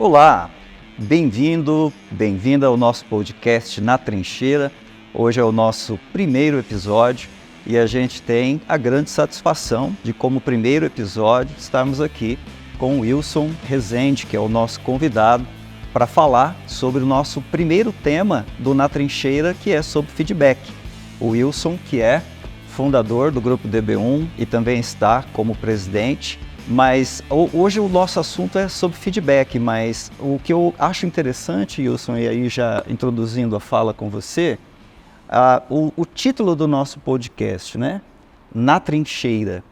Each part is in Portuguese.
Olá, bem-vindo, bem-vinda ao nosso podcast Na Trincheira. Hoje é o nosso primeiro episódio e a gente tem a grande satisfação de, como primeiro episódio, estarmos aqui com o Wilson Rezende, que é o nosso convidado, para falar sobre o nosso primeiro tema do Na Trincheira, que é sobre feedback. O Wilson, que é fundador do Grupo DB1 e também está como presidente. Mas hoje o nosso assunto é sobre feedback, mas o que eu acho interessante, Wilson, e aí já introduzindo a fala com você, o título do nosso podcast, né? Na Trincheira.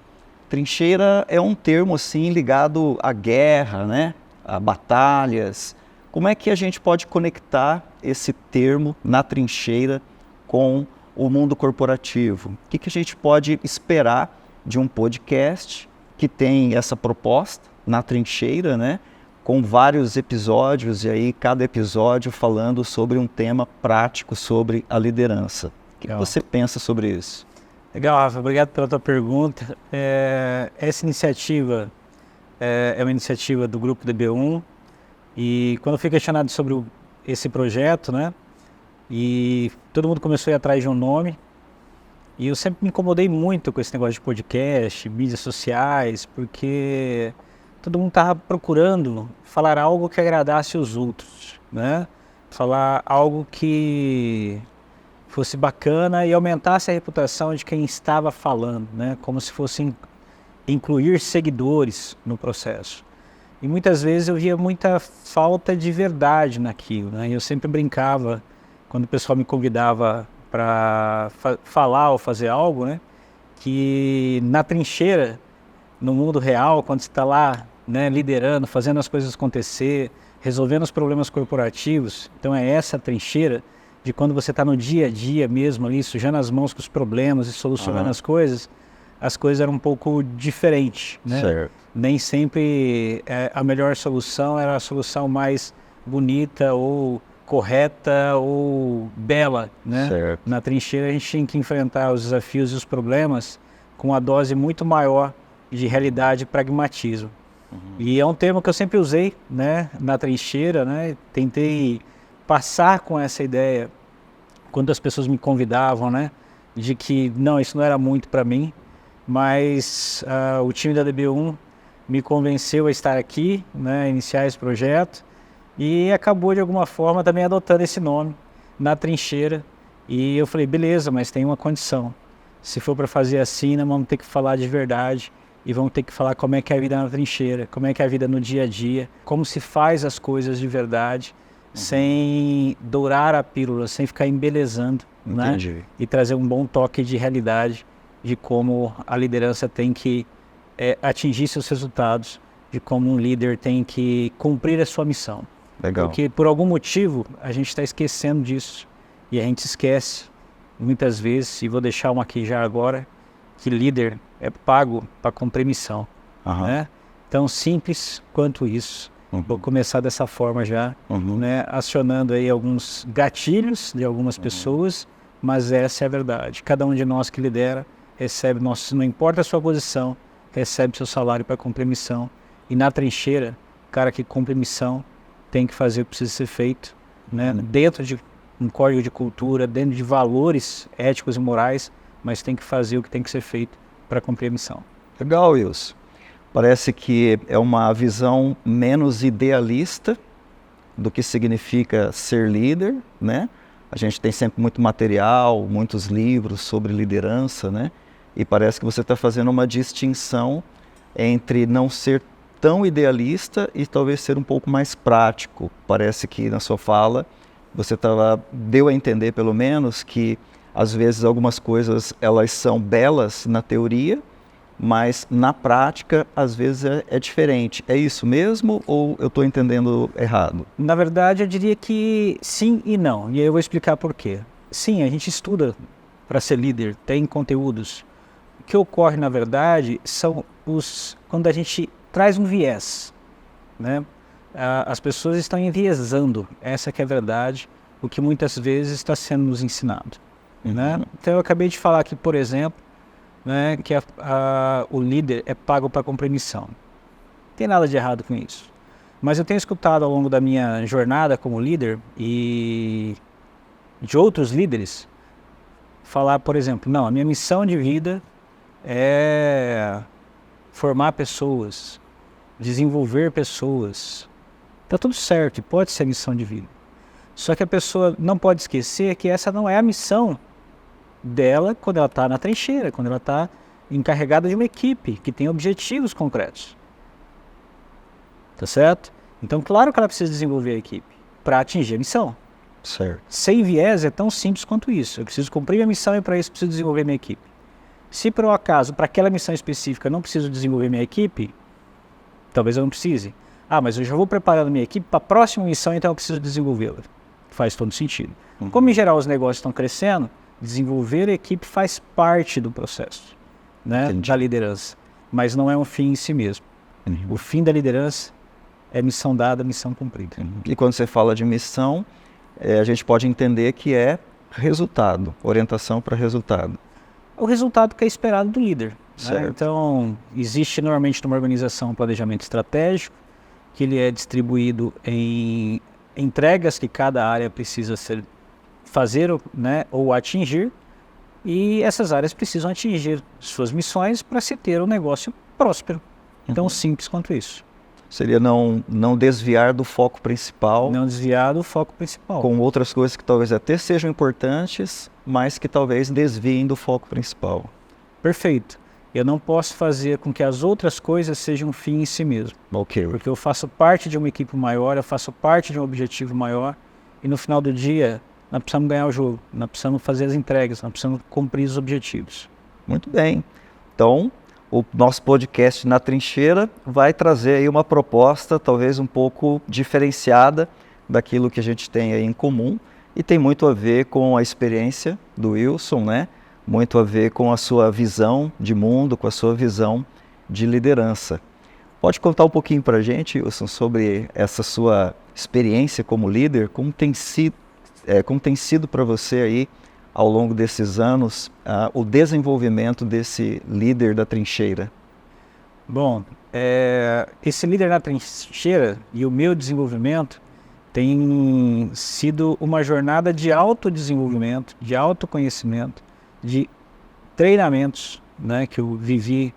Trincheira é um termo assim ligado à guerra, né? A batalhas. Como é que a gente pode conectar esse termo na trincheira com o mundo corporativo? O que a gente pode esperar de um podcast que tem essa proposta na trincheira, né? Com vários episódios e aí cada episódio falando sobre um tema prático sobre a liderança. O que você pensa sobre isso? Legal, Rafa, obrigado pela tua pergunta. Essa iniciativa é uma iniciativa do Grupo DB1 e quando eu fui questionado sobre esse projeto, né? E todo mundo começou a ir atrás de um nome. E eu sempre me incomodei muito com esse negócio de podcast, mídias sociais, porque todo mundo estava procurando falar algo que agradasse os outros, né? Falar algo que fosse bacana e aumentasse a reputação de quem estava falando, né? Como se fosse incluir seguidores no processo. E muitas vezes eu via muita falta de verdade naquilo, né? E eu sempre brincava, quando o pessoal me convidava para falar ou fazer algo, né? Que na trincheira, no mundo real, quando você está lá, né, liderando, fazendo as coisas acontecer, resolvendo os problemas corporativos, então é essa trincheira de quando você está no dia a dia mesmo ali, sujando as mãos com os problemas e solucionando as coisas eram um pouco diferentes, né? Certo. Nem sempre a melhor solução era a solução mais bonita ou correta ou bela, né? Certo. Na trincheira a gente tinha que enfrentar os desafios e os problemas com uma dose muito maior de realidade e pragmatismo. E é um termo que eu sempre usei, né? Na trincheira, né? Tentei passar com essa ideia quando as pessoas me convidavam, né? De que não, isso não era muito para mim, mas o time da DB1 me convenceu a estar aqui, né? Iniciar esse projeto. E acabou de alguma forma também adotando esse nome, Na Trincheira. E eu falei, beleza, mas tem uma condição. Se for para fazer assim, nós vamos ter que falar de verdade e vamos ter que falar como é que é a vida na trincheira, como é que é a vida no dia a dia, como se faz as coisas de verdade, sem dourar a pílula, sem ficar embelezando, né? E trazer um bom toque de realidade de como a liderança tem que atingir seus resultados, de como um líder tem que cumprir a sua missão. Legal. Porque por algum motivo a gente está esquecendo disso e a gente esquece muitas vezes, e vou deixar uma aqui já agora, que líder é pago para cumprir missão, né? Tão simples quanto isso. Vou começar dessa forma já, né? Acionando aí alguns gatilhos de algumas pessoas, mas essa é a verdade. Cada um de nós que lidera recebe não importa a sua posição, recebe seu salário para cumprir missão. E na trincheira, o cara que cumpre missão tem que fazer o que precisa ser feito, né? Dentro de um código de cultura, dentro de valores éticos e morais, mas tem que fazer o que tem que ser feito para cumprir a missão. Legal, Wilson. Parece que é uma visão menos idealista do que significa ser líder, né? A gente tem sempre muito material, muitos livros sobre liderança, né? E parece que você está fazendo uma distinção entre não ser tão idealista e talvez ser um pouco mais prático. Parece que na sua fala você deu a entender pelo menos que às vezes algumas coisas elas são belas na teoria, mas na prática às vezes é diferente. É isso mesmo ou eu estou entendendo errado? Na verdade eu diria que sim e não, e aí eu vou explicar por quê. Sim, a gente estuda para ser líder, tem conteúdos. O que ocorre na verdade são quando a gente traz um viés, né? As pessoas estão enviesando, essa que é a verdade, o que muitas vezes está sendo nos ensinado, né? Então eu acabei de falar aqui, por exemplo, né, que o líder é pago para cumprir missão. Não tem nada de errado com isso. Mas eu tenho escutado ao longo da minha jornada como líder e de outros líderes falar, por exemplo, não, a minha missão de vida é formar pessoas, desenvolver pessoas. Tá tudo certo, pode ser a missão de vida. Só que a pessoa não pode esquecer que essa não é a missão dela quando ela está na trincheira, quando ela está encarregada de uma equipe que tem objetivos concretos. Tá certo? Então, claro que ela precisa desenvolver a equipe para atingir a missão. Certo. Sem viés é tão simples quanto isso. Eu preciso cumprir a missão e para isso preciso desenvolver minha equipe. Se por um acaso, para aquela missão específica, eu não preciso desenvolver minha equipe, talvez eu não precise. Ah, mas eu já vou preparando minha equipe para a próxima missão, então eu preciso desenvolvê-la. Faz todo sentido. Como em geral os negócios estão crescendo, desenvolver a equipe faz parte do processo, né, da liderança. Mas não é um fim em si mesmo. O fim da liderança é missão dada, missão cumprida. E quando você fala de missão, a gente pode entender que é resultado, orientação para resultado. O resultado que é esperado do líder. Certo. Né? Então, existe normalmente numa organização um planejamento estratégico, que ele é distribuído em entregas que cada área precisa fazer, né, ou atingir, e essas áreas precisam atingir suas missões para se ter um negócio próspero. Tão simples quanto isso. Seria não desviar do foco principal. Não desviar do foco principal. Com outras coisas que talvez até sejam importantes, mas que talvez desviem do foco principal. Perfeito. Eu não posso fazer com que as outras coisas sejam um fim em si mesmo. Ok. Porque eu faço parte de uma equipe maior, eu faço parte de um objetivo maior, e no final do dia, nós precisamos ganhar o jogo, nós precisamos fazer as entregas, nós precisamos cumprir os objetivos. Muito bem. Então, o nosso podcast Na Trincheira vai trazer aí uma proposta talvez um pouco diferenciada daquilo que a gente tem aí em comum e tem muito a ver com a experiência do Wilson, né? Muito a ver com a sua visão de mundo, com a sua visão de liderança. Pode contar um pouquinho para a gente, Wilson, sobre essa sua experiência como líder, como tem sido para você aí ao longo desses anos, o desenvolvimento desse líder da trincheira? Bom, esse líder na trincheira e o meu desenvolvimento tem sido uma jornada de autodesenvolvimento, de autoconhecimento, de treinamentos, né, que eu vivi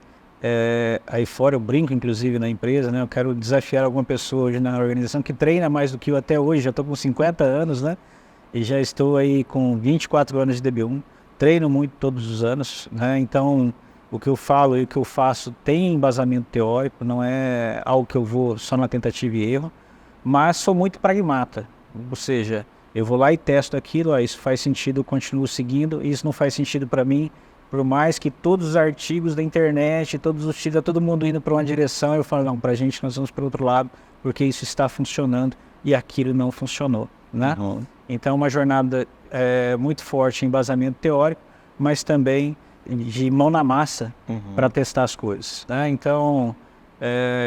aí fora. Eu brinco inclusive na empresa, né, eu quero desafiar alguma pessoa hoje na organização que treina mais do que eu até hoje, já estou com 50 anos, né? E já estou aí com 24 anos de DB1, treino muito todos os anos, né? Então o que eu falo e o que eu faço tem embasamento teórico, não é algo que eu vou só na tentativa e erro, mas sou muito pragmata, ou seja, eu vou lá e testo aquilo, isso faz sentido, eu continuo seguindo, isso não faz sentido para mim, por mais que todos os artigos da internet, todos os títulos, todo mundo indo para uma direção, eu falo, não, para a gente nós vamos para o outro lado, porque isso está funcionando e aquilo não funcionou, né? Então, uma jornada muito forte em embasamento teórico, mas também de mão na massa para testar as coisas, né? Então,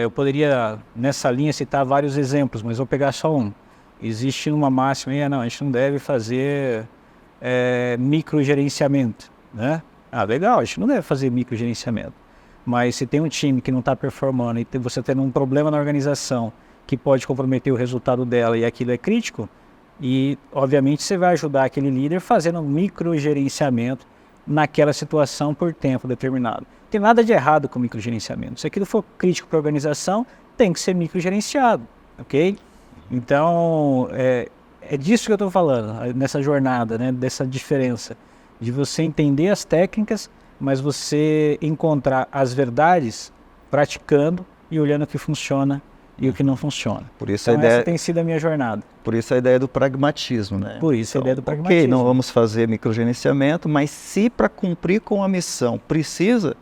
eu poderia, nessa linha, citar vários exemplos, mas vou pegar só um. Existe uma máxima aí, não, a gente não deve fazer microgerenciamento, né? Ah, legal, a gente não deve fazer microgerenciamento. Mas se tem um time que não está performando e você tem um problema na organização que pode comprometer o resultado dela e aquilo é crítico, e, obviamente, você vai ajudar aquele líder fazendo um microgerenciamento naquela situação por tempo determinado. Não tem nada de errado com microgerenciamento. Se aquilo for crítico para a organização, tem que ser microgerenciado, ok? Então, é disso que eu estou falando, nessa jornada, né, dessa diferença, de você entender as técnicas, mas você encontrar as verdades praticando e olhando o que funciona e o que não funciona. Por isso então, essa tem sido a minha jornada. Por isso a ideia do pragmatismo, né? Por isso a ideia do pragmatismo. Ok, não vamos fazer microgerenciamento, mas se para cumprir com a missão precisa,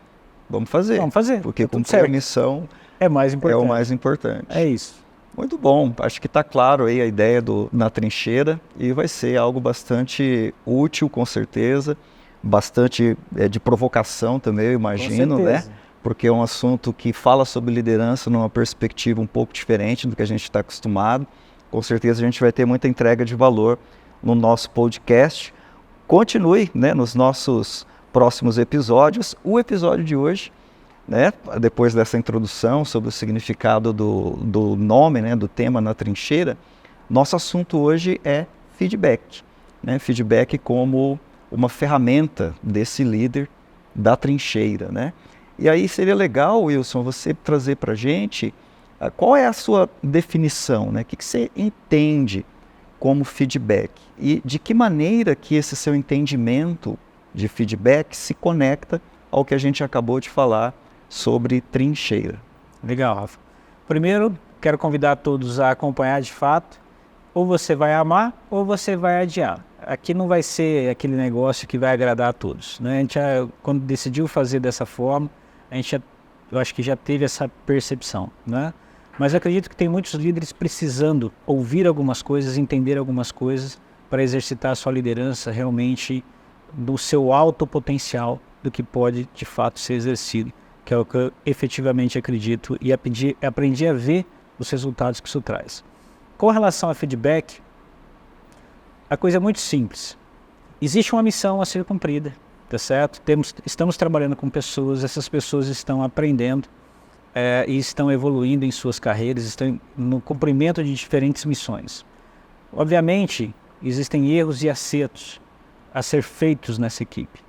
vamos fazer. Vamos fazer. Porque cumprir a missão é mais importante. É o mais importante. É isso. Muito bom. Acho que está claro aí a ideia Na Trincheira e vai ser algo bastante útil, com certeza. Bastante de provocação também, eu imagino, né? Porque é um assunto que fala sobre liderança numa perspectiva um pouco diferente do que a gente está acostumado. Com certeza a gente vai ter muita entrega de valor no nosso podcast. Continue, né, nos nossos próximos episódios. O episódio de hoje né? Depois dessa introdução sobre o significado do nome, né? Do tema Na Trincheira, nosso assunto hoje é feedback, né? Feedback como uma ferramenta desse líder da trincheira, né? E aí seria legal, Wilson, você trazer para a gente qual é a sua definição, né? O que você entende como feedback e de que maneira que esse seu entendimento de feedback se conecta ao que a gente acabou de falar sobre trincheira. Legal, Rafa. Primeiro, quero convidar todos a acompanhar de fato. Ou você vai amar ou você vai adiar. Aqui não vai ser aquele negócio que vai agradar a todos, né? A gente, quando decidiu fazer dessa forma, eu acho que já teve essa percepção, né? Mas acredito que tem muitos líderes precisando ouvir algumas coisas, entender algumas coisas para exercitar a sua liderança realmente no seu alto potencial do que pode de fato ser exercido, que é o que eu efetivamente acredito e aprendi a ver os resultados que isso traz. Com relação a feedback, a coisa é muito simples. Existe uma missão a ser cumprida, tá certo? Estamos trabalhando com pessoas, essas pessoas estão aprendendo e estão evoluindo em suas carreiras, estão no cumprimento de diferentes missões. Obviamente, existem erros e acertos a ser feitos nessa equipe,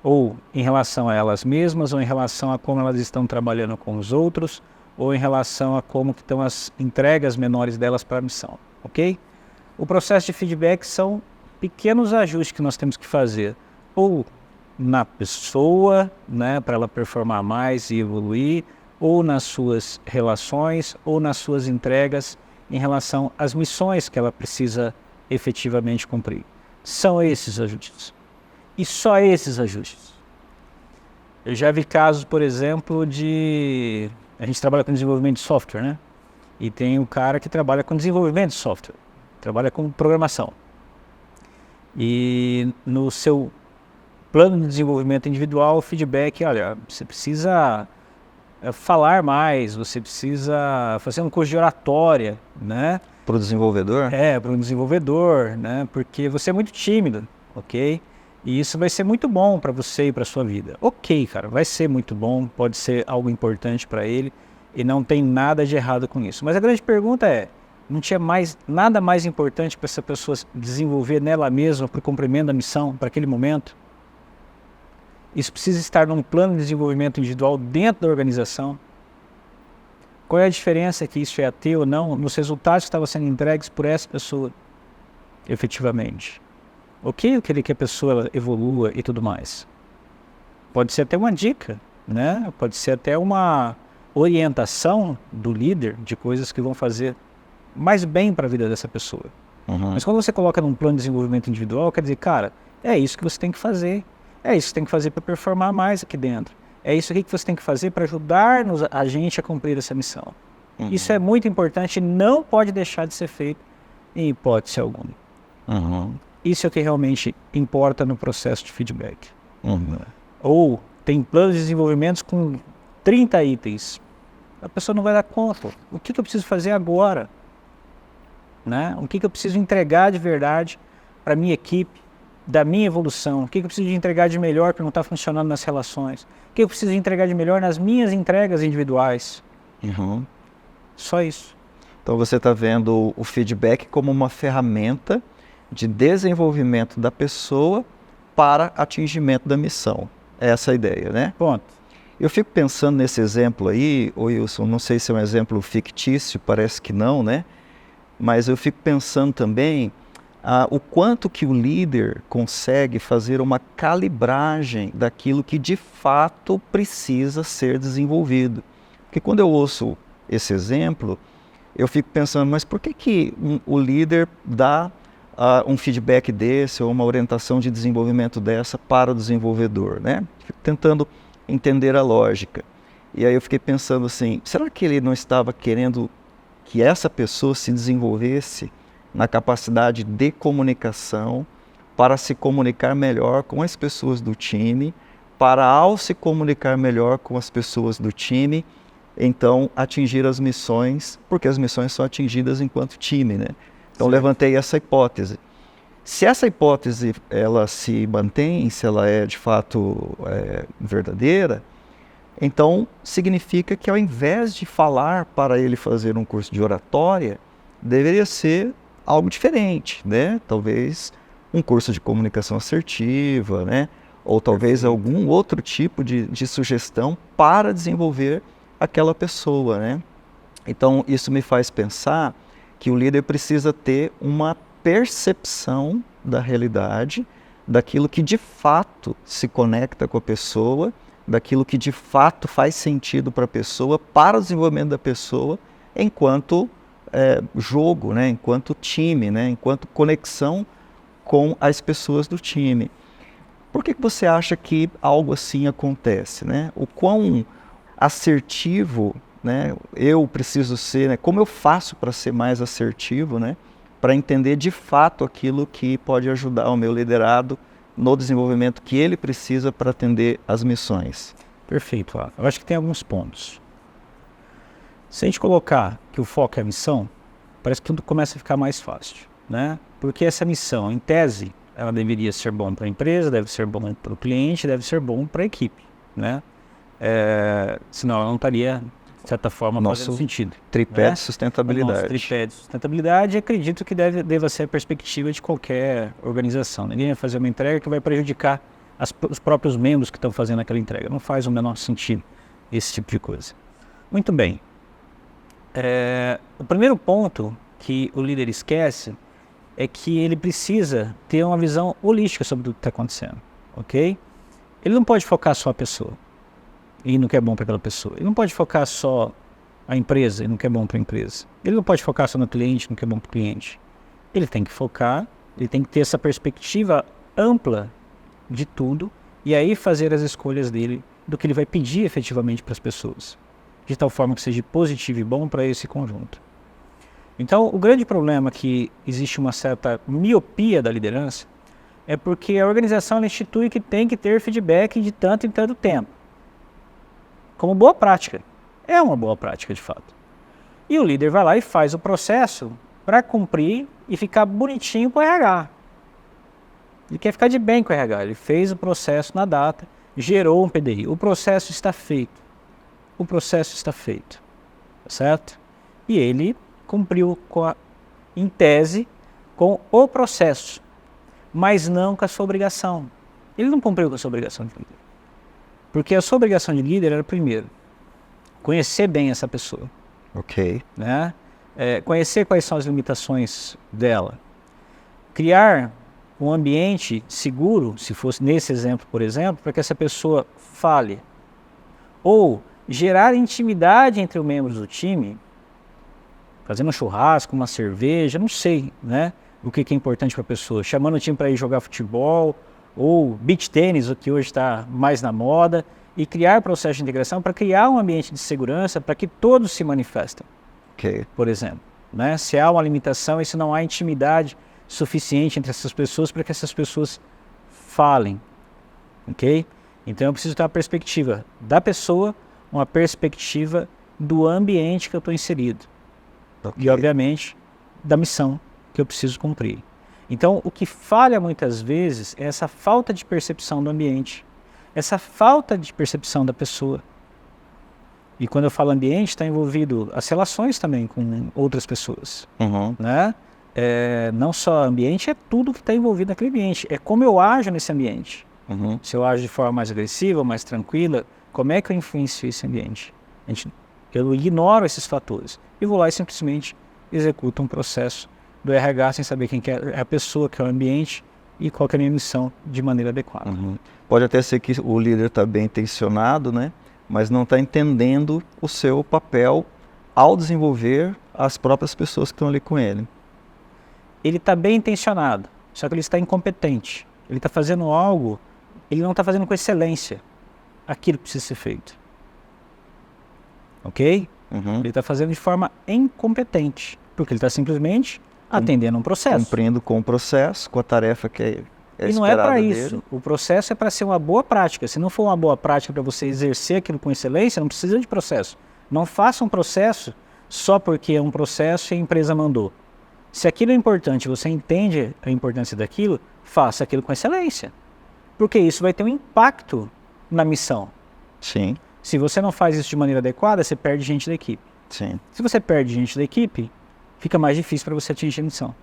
ou em relação a elas mesmas, ou em relação a como elas estão trabalhando com os outros, ou em relação a como que estão as entregas menores delas para a missão, ok? O processo de feedback são pequenos ajustes que nós temos que fazer, ou na pessoa, né, para ela performar mais e evoluir, ou nas suas relações, ou nas suas entregas em relação às missões que ela precisa efetivamente cumprir. São esses ajustes. E só esses ajustes. Eu já vi casos, por exemplo, a gente trabalha com desenvolvimento de software, né? E tem um cara que trabalha com desenvolvimento de software, trabalha com programação. E no seu plano de desenvolvimento individual, o feedback, olha, você precisa falar mais, você precisa fazer um curso de oratória, né? Para o desenvolvedor? Para um desenvolvedor, né? Porque você é muito tímido, ok? E isso vai ser muito bom para você e para a sua vida. Ok, cara, vai ser muito bom, pode ser algo importante para ele e não tem nada de errado com isso. Mas a grande pergunta é, não tinha nada mais importante para essa pessoa desenvolver nela mesma para o cumprimento da missão, para aquele momento? Isso precisa estar num plano de desenvolvimento individual dentro da organização? Qual é a diferença que isso é a ter ou não nos resultados que estavam sendo entregues por essa pessoa, efetivamente? Ok, eu queria que a pessoa evolua e tudo mais. Pode ser até uma dica, né? Pode ser até uma orientação do líder de coisas que vão fazer mais bem para a vida dessa pessoa. Uhum. Mas quando você coloca num plano de desenvolvimento individual, quer dizer, cara, é isso que você tem que fazer. É isso que você tem que fazer para performar mais aqui dentro. É isso aqui que você tem que fazer para ajudar a gente a cumprir essa missão. Uhum. Isso é muito importante e não pode deixar de ser feito em hipótese alguma. Uhum. Isso é o que realmente importa no processo de feedback. Uhum. Ou tem planos de desenvolvimento com 30 itens. A pessoa não vai dar conta. O que eu preciso fazer agora? Né? O que eu preciso entregar de verdade para a minha equipe, da minha evolução? O que eu preciso de entregar de melhor para não estar funcionando nas relações? O que eu preciso de entregar de melhor nas minhas entregas individuais? Uhum. Só isso. Então você está vendo o feedback como uma ferramenta de desenvolvimento da pessoa para atingimento da missão. Essa é a ideia, né? Ponto. Eu fico pensando nesse exemplo aí, Wilson, não sei se é um exemplo fictício, parece que não, né? Mas eu fico pensando também o quanto que o líder consegue fazer uma calibragem daquilo que de fato precisa ser desenvolvido. Porque quando eu ouço esse exemplo, eu fico pensando, mas por que o líder dá um feedback desse ou uma orientação de desenvolvimento dessa para o desenvolvedor, né? Fico tentando entender a lógica. E aí eu fiquei pensando assim, será que ele não estava querendo que essa pessoa se desenvolvesse na capacidade de comunicação para se comunicar melhor com as pessoas do time, para ao se comunicar melhor com as pessoas do time, então atingir as missões, porque as missões são atingidas enquanto time, né? Então levantei essa hipótese. Se essa hipótese ela se mantém, se ela é de fato verdadeira, Então, significa que ao invés de falar para ele fazer um curso de oratória, deveria ser algo diferente, né? Talvez um curso de comunicação assertiva, né? Ou talvez algum outro tipo de sugestão para desenvolver aquela pessoa, né? Então, isso me faz pensar que o líder precisa ter uma percepção da realidade, daquilo que de fato se conecta com a pessoa, daquilo que de fato faz sentido para a pessoa, para o desenvolvimento da pessoa, enquanto jogo, né? Enquanto time, né? Enquanto conexão com as pessoas do time. Por que você acha que algo assim acontece, né? O quão assertivo, né, eu preciso ser, né? Como eu faço para ser mais assertivo, né? Para entender de fato aquilo que pode ajudar o meu liderado no desenvolvimento que ele precisa para atender as missões. Perfeito, Rafa. Eu acho que tem alguns pontos. Se a gente colocar que o foco é a missão, parece que tudo começa a ficar mais fácil, né? Porque essa missão, em tese, ela deveria ser bom para a empresa, deve ser bom para o cliente, deve ser bom para a equipe, né? Senão ela não estaria, de certa forma, fazendo sentido. Tripé, né? de sustentabilidade. O nosso tripé de sustentabilidade, acredito que deva ser a perspectiva de qualquer organização. Ninguém vai fazer uma entrega que vai prejudicar os próprios membros que estão fazendo aquela entrega. Não faz o menor sentido esse tipo de coisa. Muito bem. O primeiro ponto que o líder esquece é que ele precisa ter uma visão holística sobre o que está acontecendo, ok? Ele não pode focar só a pessoa e no que é bom para aquela pessoa. Ele não pode focar só a empresa e no que é bom para a empresa. Ele não pode focar só no cliente e no que é bom para o cliente. Ele tem que focar, ele tem que ter essa perspectiva ampla de tudo e aí fazer as escolhas dele do que ele vai pedir efetivamente para as pessoas, de tal forma que seja positivo e bom para esse conjunto. Então, o grande problema é que existe uma certa miopia da liderança é porque a organização ela institui que tem que ter feedback de tanto em tanto tempo. Como boa prática. É uma boa prática, de fato. E o líder vai lá e faz o processo para cumprir e ficar bonitinho com o RH. Ele quer ficar de bem com o RH. Ele fez o processo na data, gerou um PDI. O processo está feito. O processo está feito. Certo? E ele cumpriu, em tese, com o processo, mas não com a sua obrigação. Ele não cumpriu com a sua obrigação de líder. Porque a sua obrigação de líder era, primeiro, conhecer bem essa pessoa. Ok. Né? Conhecer quais são as limitações dela. Criar um ambiente seguro, se fosse nesse exemplo, por exemplo, para que essa pessoa fale. Ou gerar intimidade entre os membros do time, fazendo um churrasco, uma cerveja, não sei, né? O que é importante para a pessoa. Chamando o time para ir jogar futebol, ou beach tênis, o que hoje está mais na moda, e criar processo de integração para criar um ambiente de segurança para que todos se manifestem. Okay. Por exemplo, né? Se há uma limitação e se não há intimidade suficiente entre essas pessoas para que essas pessoas falem. Ok? Então eu preciso ter uma perspectiva da pessoa, uma perspectiva do ambiente que eu estou inserido. Okay. E, obviamente, da missão que eu preciso cumprir. Então, o que falha muitas vezes é essa falta de percepção do ambiente, essa falta de percepção da pessoa. E quando eu falo ambiente, está envolvido as relações também com outras pessoas. Uhum. Né? Não só ambiente, é tudo que está envolvido naquele ambiente. É como eu ajo nesse ambiente. Uhum. Se eu ajo de forma mais agressiva, mais tranquila, como é que eu influencio esse ambiente? Eu ignoro esses fatores e vou lá e simplesmente executo um processo do RH sem saber quem que é a pessoa, que é o ambiente e qual que é a minha missão de maneira adequada. Uhum. Pode até ser que o líder está bem intencionado, né? Mas não está entendendo o seu papel ao desenvolver as próprias pessoas que estão ali com ele. Ele está bem intencionado, só que ele está incompetente. Ele está fazendo algo, ele não está fazendo com excelência aquilo que precisa ser feito. Ok? Uhum. Ele está fazendo de forma incompetente, porque ele está simplesmente atendendo um processo. Cumprindo com o processo, com a tarefa que é e não é para dele. isso. O processo é para ser uma boa prática. Se não for uma boa prática para você exercer aquilo com excelência, não precisa de processo. Não faça um processo só porque é um processo e a empresa mandou. Se aquilo é importante, você entende a importância daquilo, faça aquilo com excelência. Porque isso vai ter um impacto na missão. Sim. Se você não faz isso de maneira adequada, você perde gente da equipe. Sim. Se você perde gente da equipe, fica mais difícil para você atingir a missão.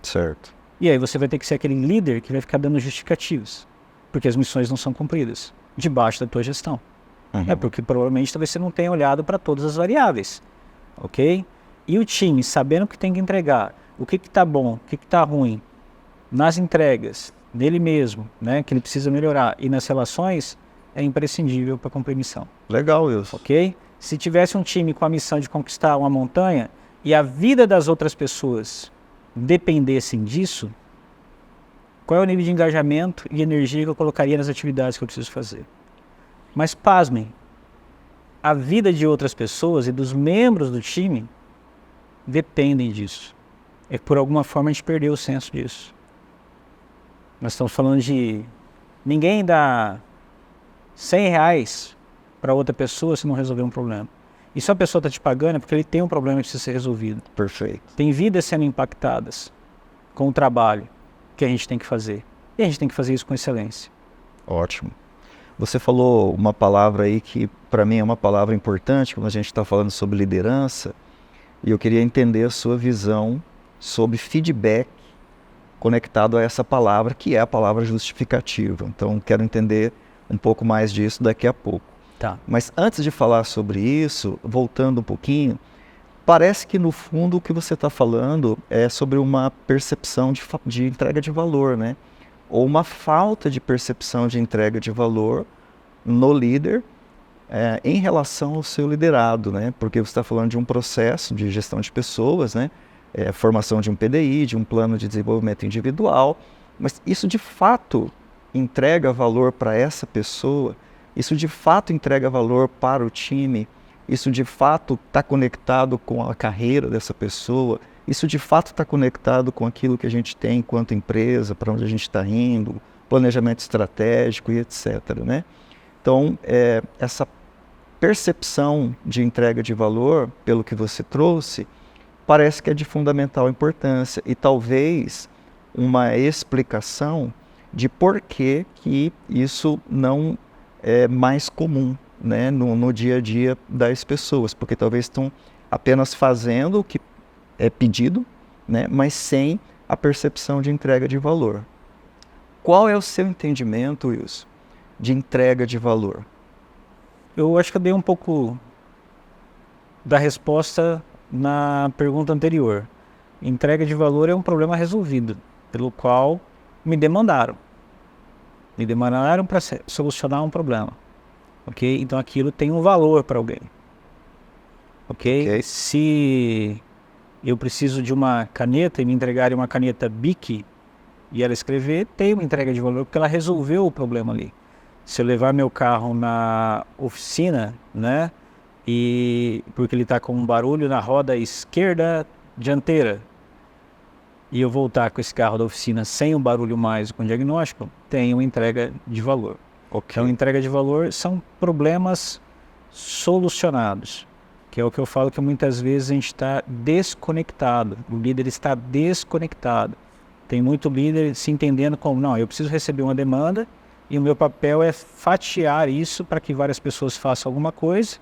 Certo. E aí você vai ter que ser aquele líder que vai ficar dando justificativas, porque as missões não são cumpridas, debaixo da tua gestão. Uhum. Porque provavelmente talvez você não tenha olhado para todas as variáveis, ok? E o time, sabendo o que tem que entregar, o que está bom, o que está ruim, nas entregas, nele mesmo, né, que ele precisa melhorar, e nas relações, é imprescindível para cumprir missão. Legal, Wilson. Ok? Se tivesse um time com a missão de conquistar uma montanha e a vida das outras pessoas dependessem disso, qual é o nível de engajamento e energia que eu colocaria nas atividades que eu preciso fazer? Mas pasmem, a vida de outras pessoas e dos membros do time dependem disso. É que por alguma forma a gente perdeu o senso disso. Nós estamos falando de ninguém dá R$100 para outra pessoa se não resolver um problema. E se a pessoa está te pagando é porque ele tem um problema que precisa ser resolvido. Perfeito. Tem vidas sendo impactadas com o trabalho que a gente tem que fazer. E a gente tem que fazer isso com excelência. Ótimo. Você falou uma palavra aí que para mim é uma palavra importante quando a gente está falando sobre liderança. E eu queria entender a sua visão sobre feedback conectado a essa palavra, que é a palavra justificativa. Então, quero entender um pouco mais disso daqui a pouco. Tá. Mas antes de falar sobre isso, voltando um pouquinho, parece que no fundo o que você está falando é sobre uma percepção de entrega de valor, né? Ou uma falta de percepção de entrega de valor no líder em relação ao seu liderado, né? Porque você está falando de um processo de gestão de pessoas, né? Formação de um PDI, de um plano de desenvolvimento individual, mas isso de fato entrega valor para essa pessoa, isso de fato entrega valor para o time, isso de fato está conectado com a carreira dessa pessoa, isso de fato está conectado com aquilo que a gente tem enquanto empresa, para onde a gente está indo, planejamento estratégico e etc. Né? Então, essa percepção de entrega de valor, pelo que você trouxe, parece que é de fundamental importância e talvez uma explicação de por que isso não é mais comum, né, no dia a dia das pessoas, porque talvez estão apenas fazendo o que é pedido, né, mas sem a percepção de entrega de valor. Qual é o seu entendimento, Wilson, de entrega de valor? Eu acho que eu dei um pouco da resposta na pergunta anterior. Entrega de valor é um problema resolvido, pelo qual me demandaram. Me demandaram para solucionar um problema. Ok? Então aquilo tem um valor para alguém. Ok? Se eu preciso de uma caneta e me entregarem uma caneta Bic e ela escrever, tem uma entrega de valor porque ela resolveu o problema ali. Se eu levar meu carro na oficina, né? E porque ele está com um barulho na roda esquerda dianteira, e eu voltar com esse carro da oficina sem um barulho mais com diagnóstico, tem uma entrega de valor. Então, entrega de valor são problemas solucionados, que é o que eu falo que muitas vezes a gente está desconectado, o líder está desconectado. Tem muito líder se entendendo como, não, eu preciso receber uma demanda e o meu papel é fatiar isso para que várias pessoas façam alguma coisa,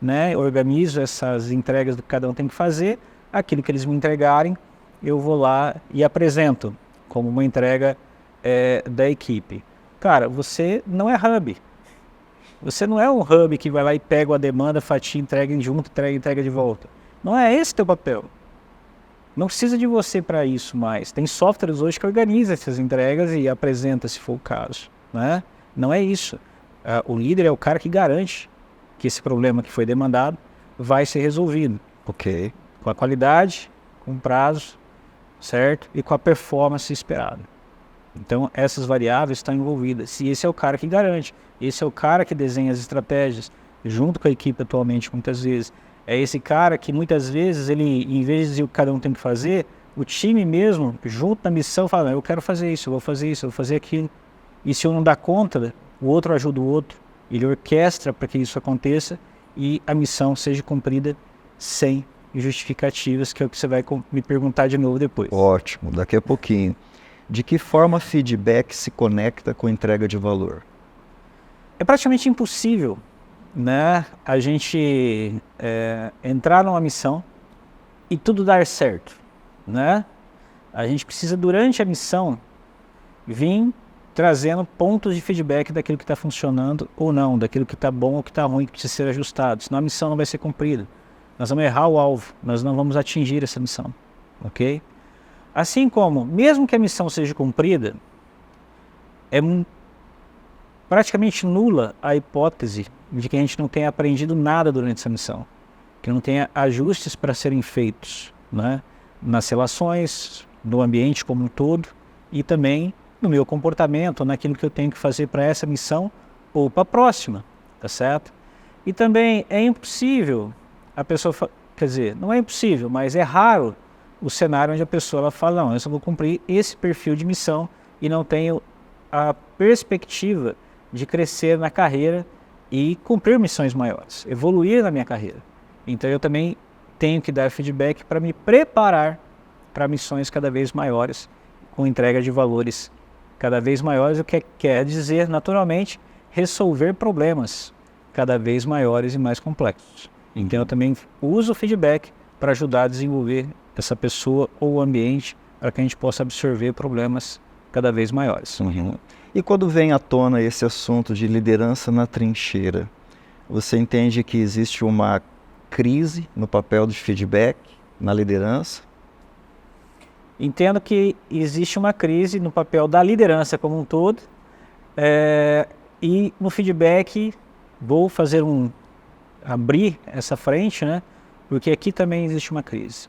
né? Organizo essas entregas do que cada um tem que fazer, aquilo que eles me entregarem, eu vou lá e apresento como uma entrega da equipe. Cara, você não é hub. Você não é um hub que vai lá e pega a demanda, fatia, entrega junto, entrega de volta. Não é esse teu papel. Não precisa de você para isso mais. Tem softwares hoje que organizam essas entregas e apresenta se for o caso. Né? Não é isso. O líder é o cara que garante que esse problema que foi demandado vai ser resolvido. Ok. Com a qualidade, com o prazo, certo? E com a performance esperada. Então, essas variáveis estão envolvidas. E esse é o cara que garante. Esse é o cara que desenha as estratégias, junto com a equipe atualmente, muitas vezes. É esse cara que, muitas vezes, ele, em vez de dizer o que cada um tem que fazer, o time mesmo, junto na missão, fala, eu quero fazer isso, eu vou fazer isso, eu vou fazer aquilo. E se um não dá conta, o outro ajuda o outro. Ele orquestra para que isso aconteça e a missão seja cumprida sem justificativas, que é o que você vai me perguntar de novo depois. Ótimo, daqui a pouquinho. De que forma feedback se conecta com entrega de valor? É praticamente impossível né, a gente entrar numa missão e tudo dar certo, né? A gente precisa, durante a missão, vir trazendo pontos de feedback daquilo que está funcionando ou não, daquilo que está bom ou que está ruim, que precisa ser ajustado, senão a missão não vai ser cumprida. Nós vamos errar o alvo, nós não vamos atingir essa missão, ok? Assim como, mesmo que a missão seja cumprida, é praticamente nula a hipótese de que a gente não tenha aprendido nada durante essa missão, que não tenha ajustes para serem feitos, né? Nas relações, no ambiente como um todo e também no meu comportamento, naquilo que eu tenho que fazer para essa missão ou para a próxima, tá certo? E também é impossível a pessoa, quer dizer, não é impossível, mas é raro o cenário onde a pessoa ela fala, não, eu só vou cumprir esse perfil de missão e não tenho a perspectiva de crescer na carreira e cumprir missões maiores, evoluir na minha carreira. Então eu também tenho que dar feedback para me preparar para missões cada vez maiores, com entrega de valores cada vez maiores, o que quer dizer, naturalmente, resolver problemas cada vez maiores e mais complexos. Então eu também uso o feedback para ajudar a desenvolver essa pessoa ou o ambiente para que a gente possa absorver problemas cada vez maiores. E quando vem à tona esse assunto de liderança na trincheira, você entende que existe uma crise no papel de feedback na liderança? Entendo que existe uma crise no papel da liderança como um todo, e no feedback vou fazer abrir essa frente, né? Porque aqui também existe uma crise.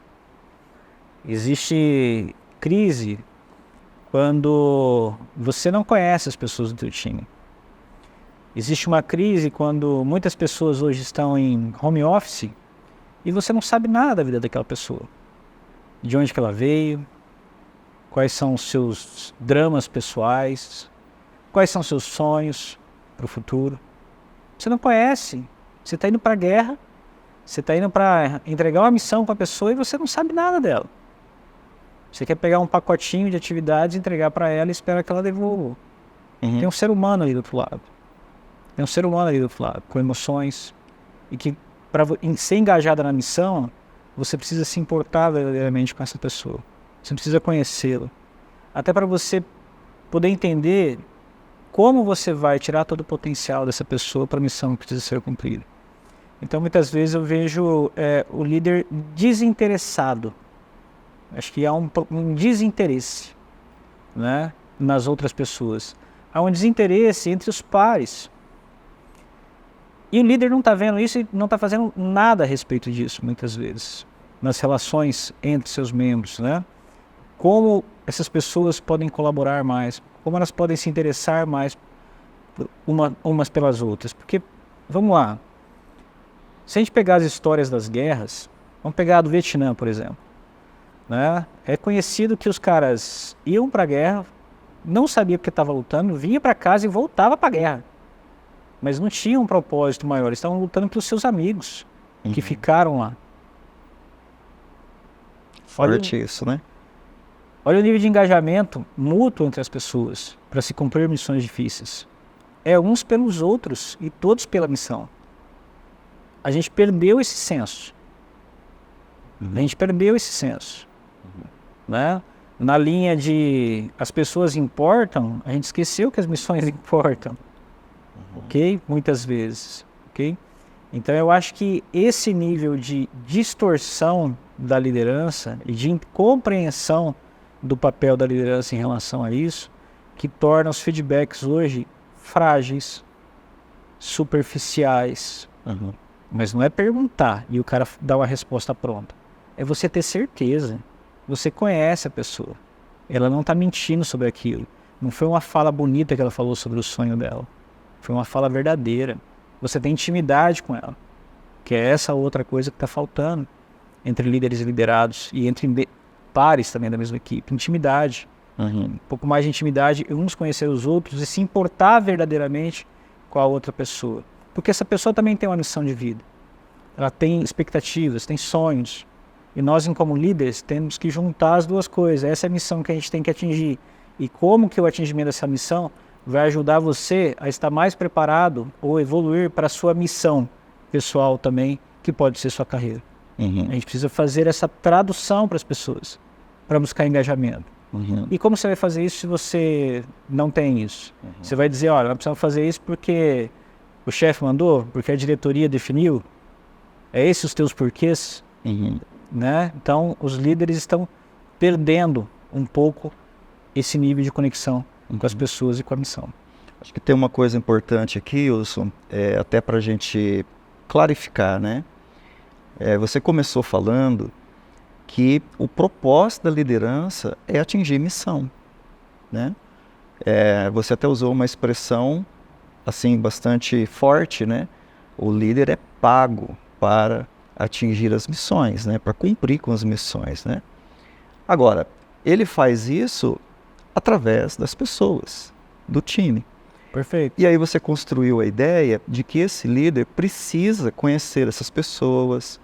Existe crise quando você não conhece as pessoas do teu time. Existe uma crise quando muitas pessoas hoje estão em home office e você não sabe nada da vida daquela pessoa. De onde que ela veio, quais são os seus dramas pessoais, quais são os seus sonhos para o futuro. Você não conhece, você está indo para a guerra, você está indo para entregar uma missão para a pessoa e você não sabe nada dela. Você quer pegar um pacotinho de atividades, entregar para ela e esperar que ela devolva. Tem um ser humano ali do outro lado. Tem um ser humano ali do outro lado, com emoções. E que, para ser engajada na missão, você precisa se importar verdadeiramente com essa pessoa. Você precisa conhecê-la. Até para você poder entender como você vai tirar todo o potencial dessa pessoa para a missão que precisa ser cumprida. Então, muitas vezes eu vejo o líder desinteressado. Acho que há um desinteresse, né, nas outras pessoas. Há um desinteresse entre os pares. E o líder não está vendo isso e não está fazendo nada a respeito disso, muitas vezes. Nas relações entre seus membros, né? Como essas pessoas podem colaborar mais, como elas podem se interessar mais umas pelas outras. Porque, vamos lá, se a gente pegar as histórias das guerras, vamos pegar a do Vietnã, por exemplo. Né? É conhecido que os caras iam para a guerra, não sabiam porque estava lutando, vinha para casa e voltava para a guerra. Mas não tinham um propósito maior, eles estavam lutando pelos seus amigos que ficaram lá. Forte isso, né? Olha o nível de engajamento mútuo entre as pessoas para se cumprir missões difíceis. É uns pelos outros e todos pela missão. A gente perdeu esse senso. A gente perdeu esse senso. Né? Na linha de as pessoas importam, a gente esqueceu que as missões importam. Ok? Muitas vezes. Ok? Então eu acho que esse nível de distorção da liderança e de incompreensão do papel da liderança em relação a isso, que torna os feedbacks hoje frágeis, superficiais. Mas não é perguntar e o cara dá uma resposta pronta. É você ter certeza. Você conhece a pessoa. Ela não está mentindo sobre aquilo. Não foi uma fala bonita que ela falou sobre o sonho dela. Foi uma fala verdadeira. Você tem intimidade com ela. Que é essa outra coisa que está faltando entre líderes e liderados e entre pares também da mesma equipe. Intimidade. Um pouco mais de intimidade, uns conhecer os outros e se importar verdadeiramente com a outra pessoa. Porque essa pessoa também tem uma missão de vida. Ela tem expectativas, tem sonhos. E nós, como líderes, temos que juntar as duas coisas. Essa é a missão que a gente tem que atingir. E como que o atingimento dessa missão vai ajudar você a estar mais preparado ou evoluir para a sua missão pessoal também, que pode ser sua carreira. A gente precisa fazer essa tradução para as pessoas, para buscar engajamento. E como você vai fazer isso se você não tem isso? Você vai dizer, olha, nós precisamos fazer isso porque o chefe mandou, porque a diretoria definiu. É esses os teus porquês? Né? Então, os líderes estão perdendo um pouco esse nível de conexão com as pessoas e com a missão. Acho que tem uma coisa importante aqui, Wilson, até para a gente clarificar, né? Você começou falando que o propósito da liderança é atingir missão, né? Você até usou uma expressão assim bastante forte, né? O líder é pago para atingir as missões, né? Para cumprir com as missões, né? Agora, ele faz isso através das pessoas, do time. Perfeito. E aí você construiu a ideia de que esse líder precisa conhecer essas pessoas,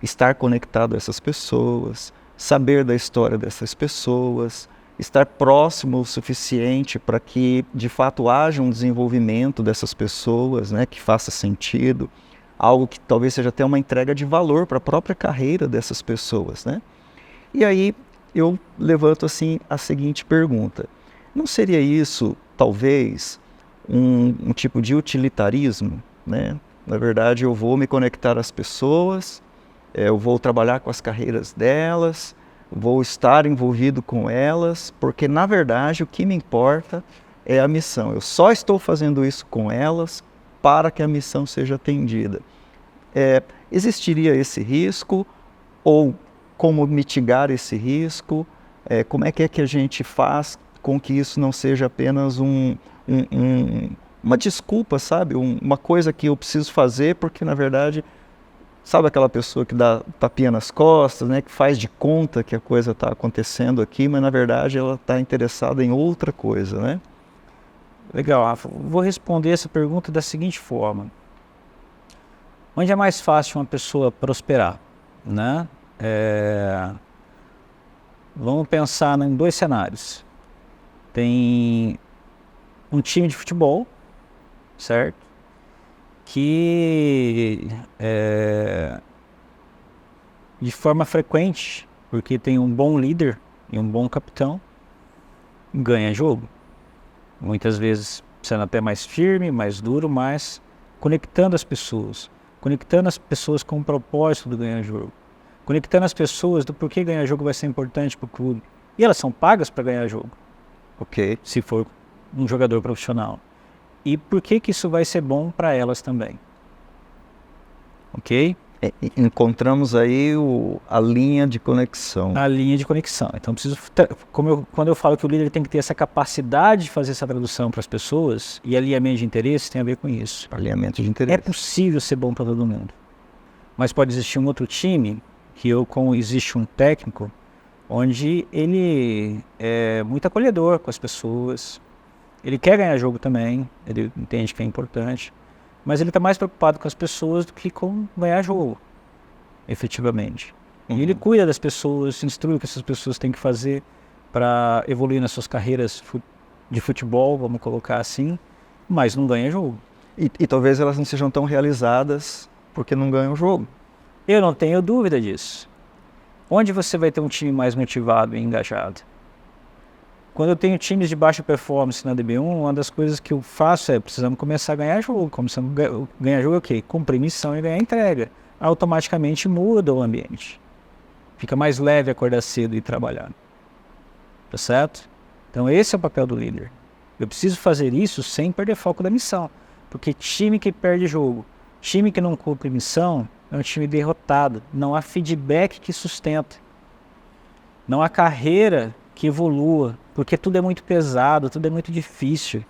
estar conectado a essas pessoas, saber da história dessas pessoas, estar próximo o suficiente para que de fato haja um desenvolvimento dessas pessoas, né, que faça sentido, algo que talvez seja até uma entrega de valor para a própria carreira dessas pessoas, né? E aí eu levanto assim a seguinte pergunta: não seria isso talvez um tipo de utilitarismo, né? Na verdade, eu vou me conectar às pessoas, eu vou trabalhar com as carreiras delas, vou estar envolvido com elas, porque na verdade o que me importa é a missão. Eu só estou fazendo isso com elas para que a missão seja atendida. Existiria esse risco? Ou como mitigar esse risco? Como é que a gente faz com que isso não seja apenas uma desculpa, sabe? Uma coisa que eu preciso fazer porque na verdade... Sabe aquela pessoa que dá tapinha nas costas, né, que faz de conta que a coisa está acontecendo aqui, mas na verdade ela está interessada em outra coisa, né? Legal, Rafa. Vou responder essa pergunta da seguinte forma. Onde é mais fácil uma pessoa prosperar, né? Vamos pensar em dois cenários. Tem um time de futebol, certo? Que de forma frequente, porque tem um bom líder e um bom capitão, ganha jogo. Muitas vezes sendo até mais firme, mais duro, mas conectando as pessoas com o propósito do ganhar jogo, conectando as pessoas do porquê ganhar jogo vai ser importante para o clube. E elas são pagas para ganhar jogo, se for um jogador profissional. E por que isso vai ser bom para elas também? Ok? Encontramos aí a linha de conexão. A linha de conexão. Então, quando eu falo que o líder tem que ter essa capacidade de fazer essa tradução para as pessoas, e alinhamento de interesse tem a ver com isso. Alinhamento de interesse. É possível ser bom para todo mundo. Mas pode existir um outro time, existe um técnico, onde ele é muito acolhedor com as pessoas. Ele quer ganhar jogo também, ele entende que é importante, mas ele está mais preocupado com as pessoas do que com ganhar jogo, efetivamente. E ele cuida das pessoas, instrui o que essas pessoas têm que fazer para evoluir nas suas carreiras de futebol, vamos colocar assim, mas não ganha jogo. E talvez elas não sejam tão realizadas porque não ganham jogo. Eu não tenho dúvida disso. Onde você vai ter um time mais motivado e engajado? Quando eu tenho times de baixa performance na DB1, uma das coisas que eu faço precisamos começar a ganhar jogo. Começamos a ganhar jogo é o quê? Cumprir missão e ganhar entrega. Automaticamente muda o ambiente. Fica mais leve acordar cedo e trabalhar. Tá certo? Então esse é o papel do líder. Eu preciso fazer isso sem perder foco da missão. Porque time que perde jogo, time que não cumpre missão, é um time derrotado. Não há feedback que sustenta. Não há carreira que evolua, porque tudo é muito pesado, tudo é muito difícil.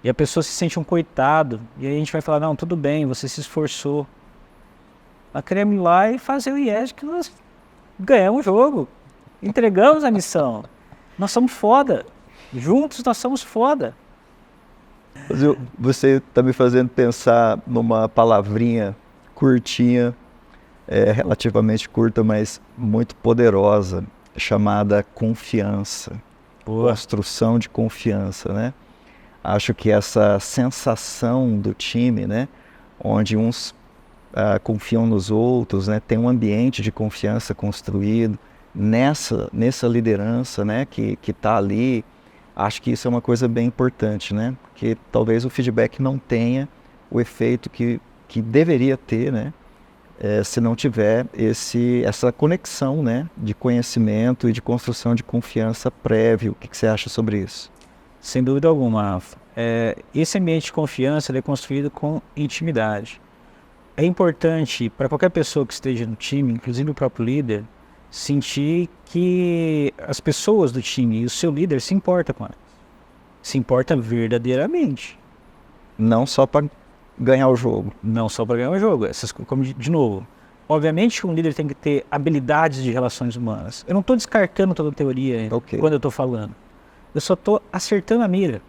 E a pessoa se sente um coitado, e aí a gente vai falar, não, tudo bem, você se esforçou. Nós queremos ir lá e fazer o IES que nós ganhamos o jogo, entregamos a missão. Nós somos foda, juntos nós somos foda. Você está me fazendo pensar numa palavrinha curtinha, relativamente curta, mas muito poderosa, chamada confiança. construção de confiança, né? Acho que essa sensação do time, né? Onde uns confiam nos outros, né? Tem um ambiente de confiança construído nessa liderança, né? Que está ali. Acho que isso é uma coisa bem importante, né? Porque talvez o feedback não tenha o efeito que deveria ter, né? Se não tiver essa conexão, né? De conhecimento e de construção de confiança prévio. O que você acha sobre isso? Sem dúvida alguma, Rafa. Esse ambiente de confiança ele é construído com intimidade. É importante para qualquer pessoa que esteja no time, inclusive o próprio líder, sentir que as pessoas do time e o seu líder se importam com elas. Se importa verdadeiramente. Não só para ganhar o jogo. Não só para ganhar o jogo. Como de novo, obviamente que um líder tem que ter habilidades de relações humanas. Eu não estou descartando toda a teoria quando eu estou falando. Eu só estou acertando a mira.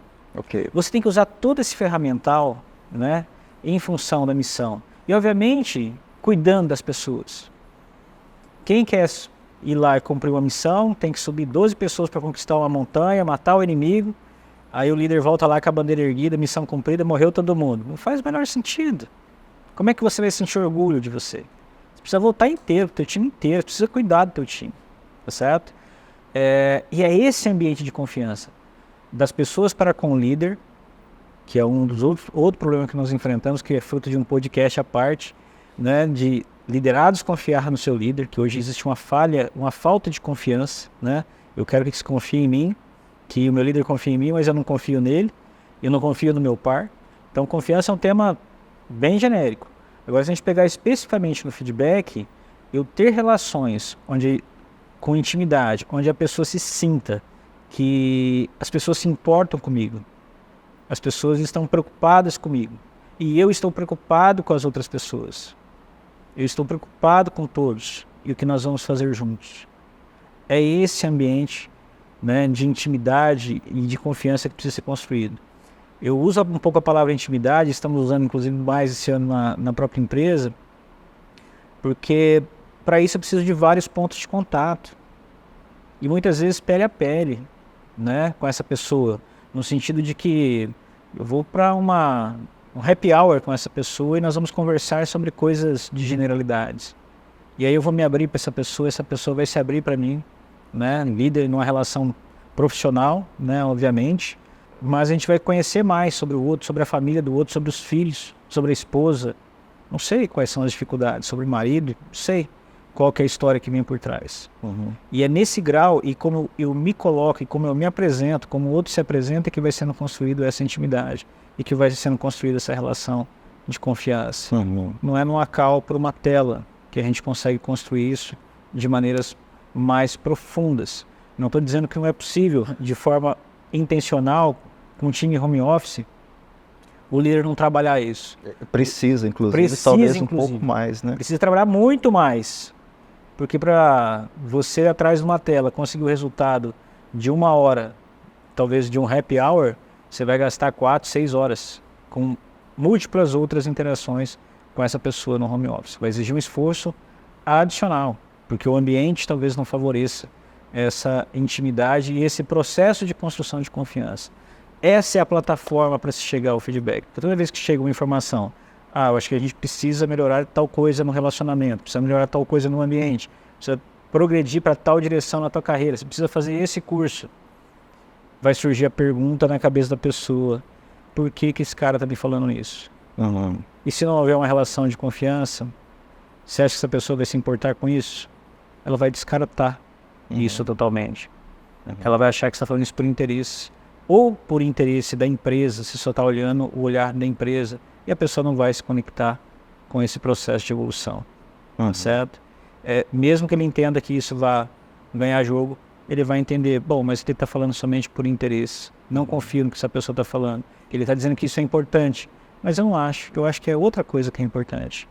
Você tem que usar todo esse ferramental, né, em função da missão. E, obviamente, cuidando das pessoas. Quem quer ir lá e cumprir uma missão, tem que subir 12 pessoas para conquistar uma montanha, matar o inimigo. Aí o líder volta lá com a bandeira erguida, missão cumprida, morreu todo mundo. Não faz o menor sentido. Como é que você vai sentir orgulho de você? Você precisa voltar inteiro, teu time inteiro, você precisa cuidar do teu time. Tá certo? E é esse ambiente de confiança das pessoas para com o líder, que é um dos outro problema que nós enfrentamos, que é fruto de um podcast à parte, né, de liderados confiar no seu líder, que hoje existe uma falta de confiança, né? Eu quero que eles confiem em mim, que o meu líder confie em mim, mas eu não confio nele, eu não confio no meu par. Então, confiança é um tema bem genérico. Agora, se a gente pegar especificamente no feedback, eu ter relações com intimidade, onde a pessoa se sinta que as pessoas se importam comigo, as pessoas estão preocupadas comigo, e eu estou preocupado com as outras pessoas. Eu estou preocupado com todos e o que nós vamos fazer juntos. É esse ambiente, né, de intimidade e de confiança que precisa ser construído. Eu uso um pouco a palavra intimidade, estamos usando inclusive mais esse ano na própria empresa, porque para isso eu preciso de vários pontos de contato. E muitas vezes pele a pele, né, com essa pessoa, no sentido de que eu vou para um happy hour com essa pessoa e nós vamos conversar sobre coisas de generalidades. E aí eu vou me abrir para essa pessoa vai se abrir para mim, né, líder numa relação profissional, né, obviamente, mas a gente vai conhecer mais sobre o outro, sobre a família do outro, sobre os filhos, sobre a esposa. Não sei quais são as dificuldades, sobre o marido, não sei qual que é a história que vem por trás. E é nesse grau, e como eu me coloco, e como eu me apresento, como o outro se apresenta, que vai sendo construído essa intimidade, e que vai sendo construída essa relação de confiança. Não é numa call por uma tela que a gente consegue construir isso de maneiras mais profundas. Não estou dizendo que não é possível, de forma intencional, com um time home office, o líder não trabalhar isso. Precisa, inclusive, talvez um pouco mais, né? Precisa trabalhar muito mais. Porque para você, atrás de uma tela, conseguir o resultado de 1 hora, talvez de um happy hour, você vai gastar 4, 6 horas com múltiplas outras interações com essa pessoa no home office. Vai exigir um esforço adicional, porque o ambiente talvez não favoreça essa intimidade e esse processo de construção de confiança. Essa é a plataforma para se chegar ao feedback. Porque toda vez que chega uma informação, eu acho que a gente precisa melhorar tal coisa no relacionamento, precisa melhorar tal coisa no ambiente, precisa progredir para tal direção na tua carreira, você precisa fazer esse curso. Vai surgir a pergunta na cabeça da pessoa, por que esse cara está me falando isso? E se não houver uma relação de confiança, você acha que essa pessoa vai se importar com isso? Ela vai descartar isso totalmente. Ela vai achar que você está falando isso por interesse, ou por interesse da empresa, se só está olhando o olhar da empresa, e a pessoa não vai se conectar com esse processo de evolução, certo? Mesmo que ele entenda que isso vai ganhar jogo, ele vai entender, bom, mas ele está falando somente por interesse, não confio no que essa pessoa está falando, ele está dizendo que isso é importante, mas eu não acho, eu acho que é outra coisa que é importante,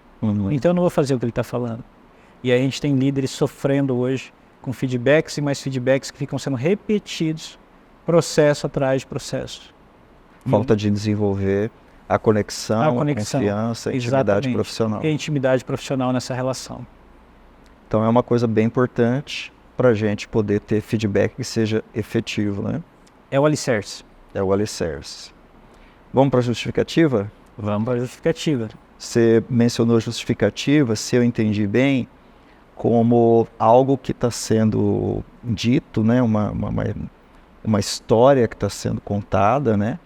então eu não vou fazer o que ele está falando. E aí a gente tem líderes sofrendo hoje, com feedbacks e mais feedbacks que ficam sendo repetidos, processo atrás de processo. Falta de desenvolver a conexão, a confiança, a intimidade profissional. E a intimidade profissional nessa relação. Então é uma coisa bem importante para a gente poder ter feedback que seja efetivo, né? É o alicerce. É o alicerce. Vamos para a justificativa? Vamos para a justificativa. Você mencionou justificativa, se eu entendi bem, como algo que está sendo dito, né? Uma história que está sendo contada, né?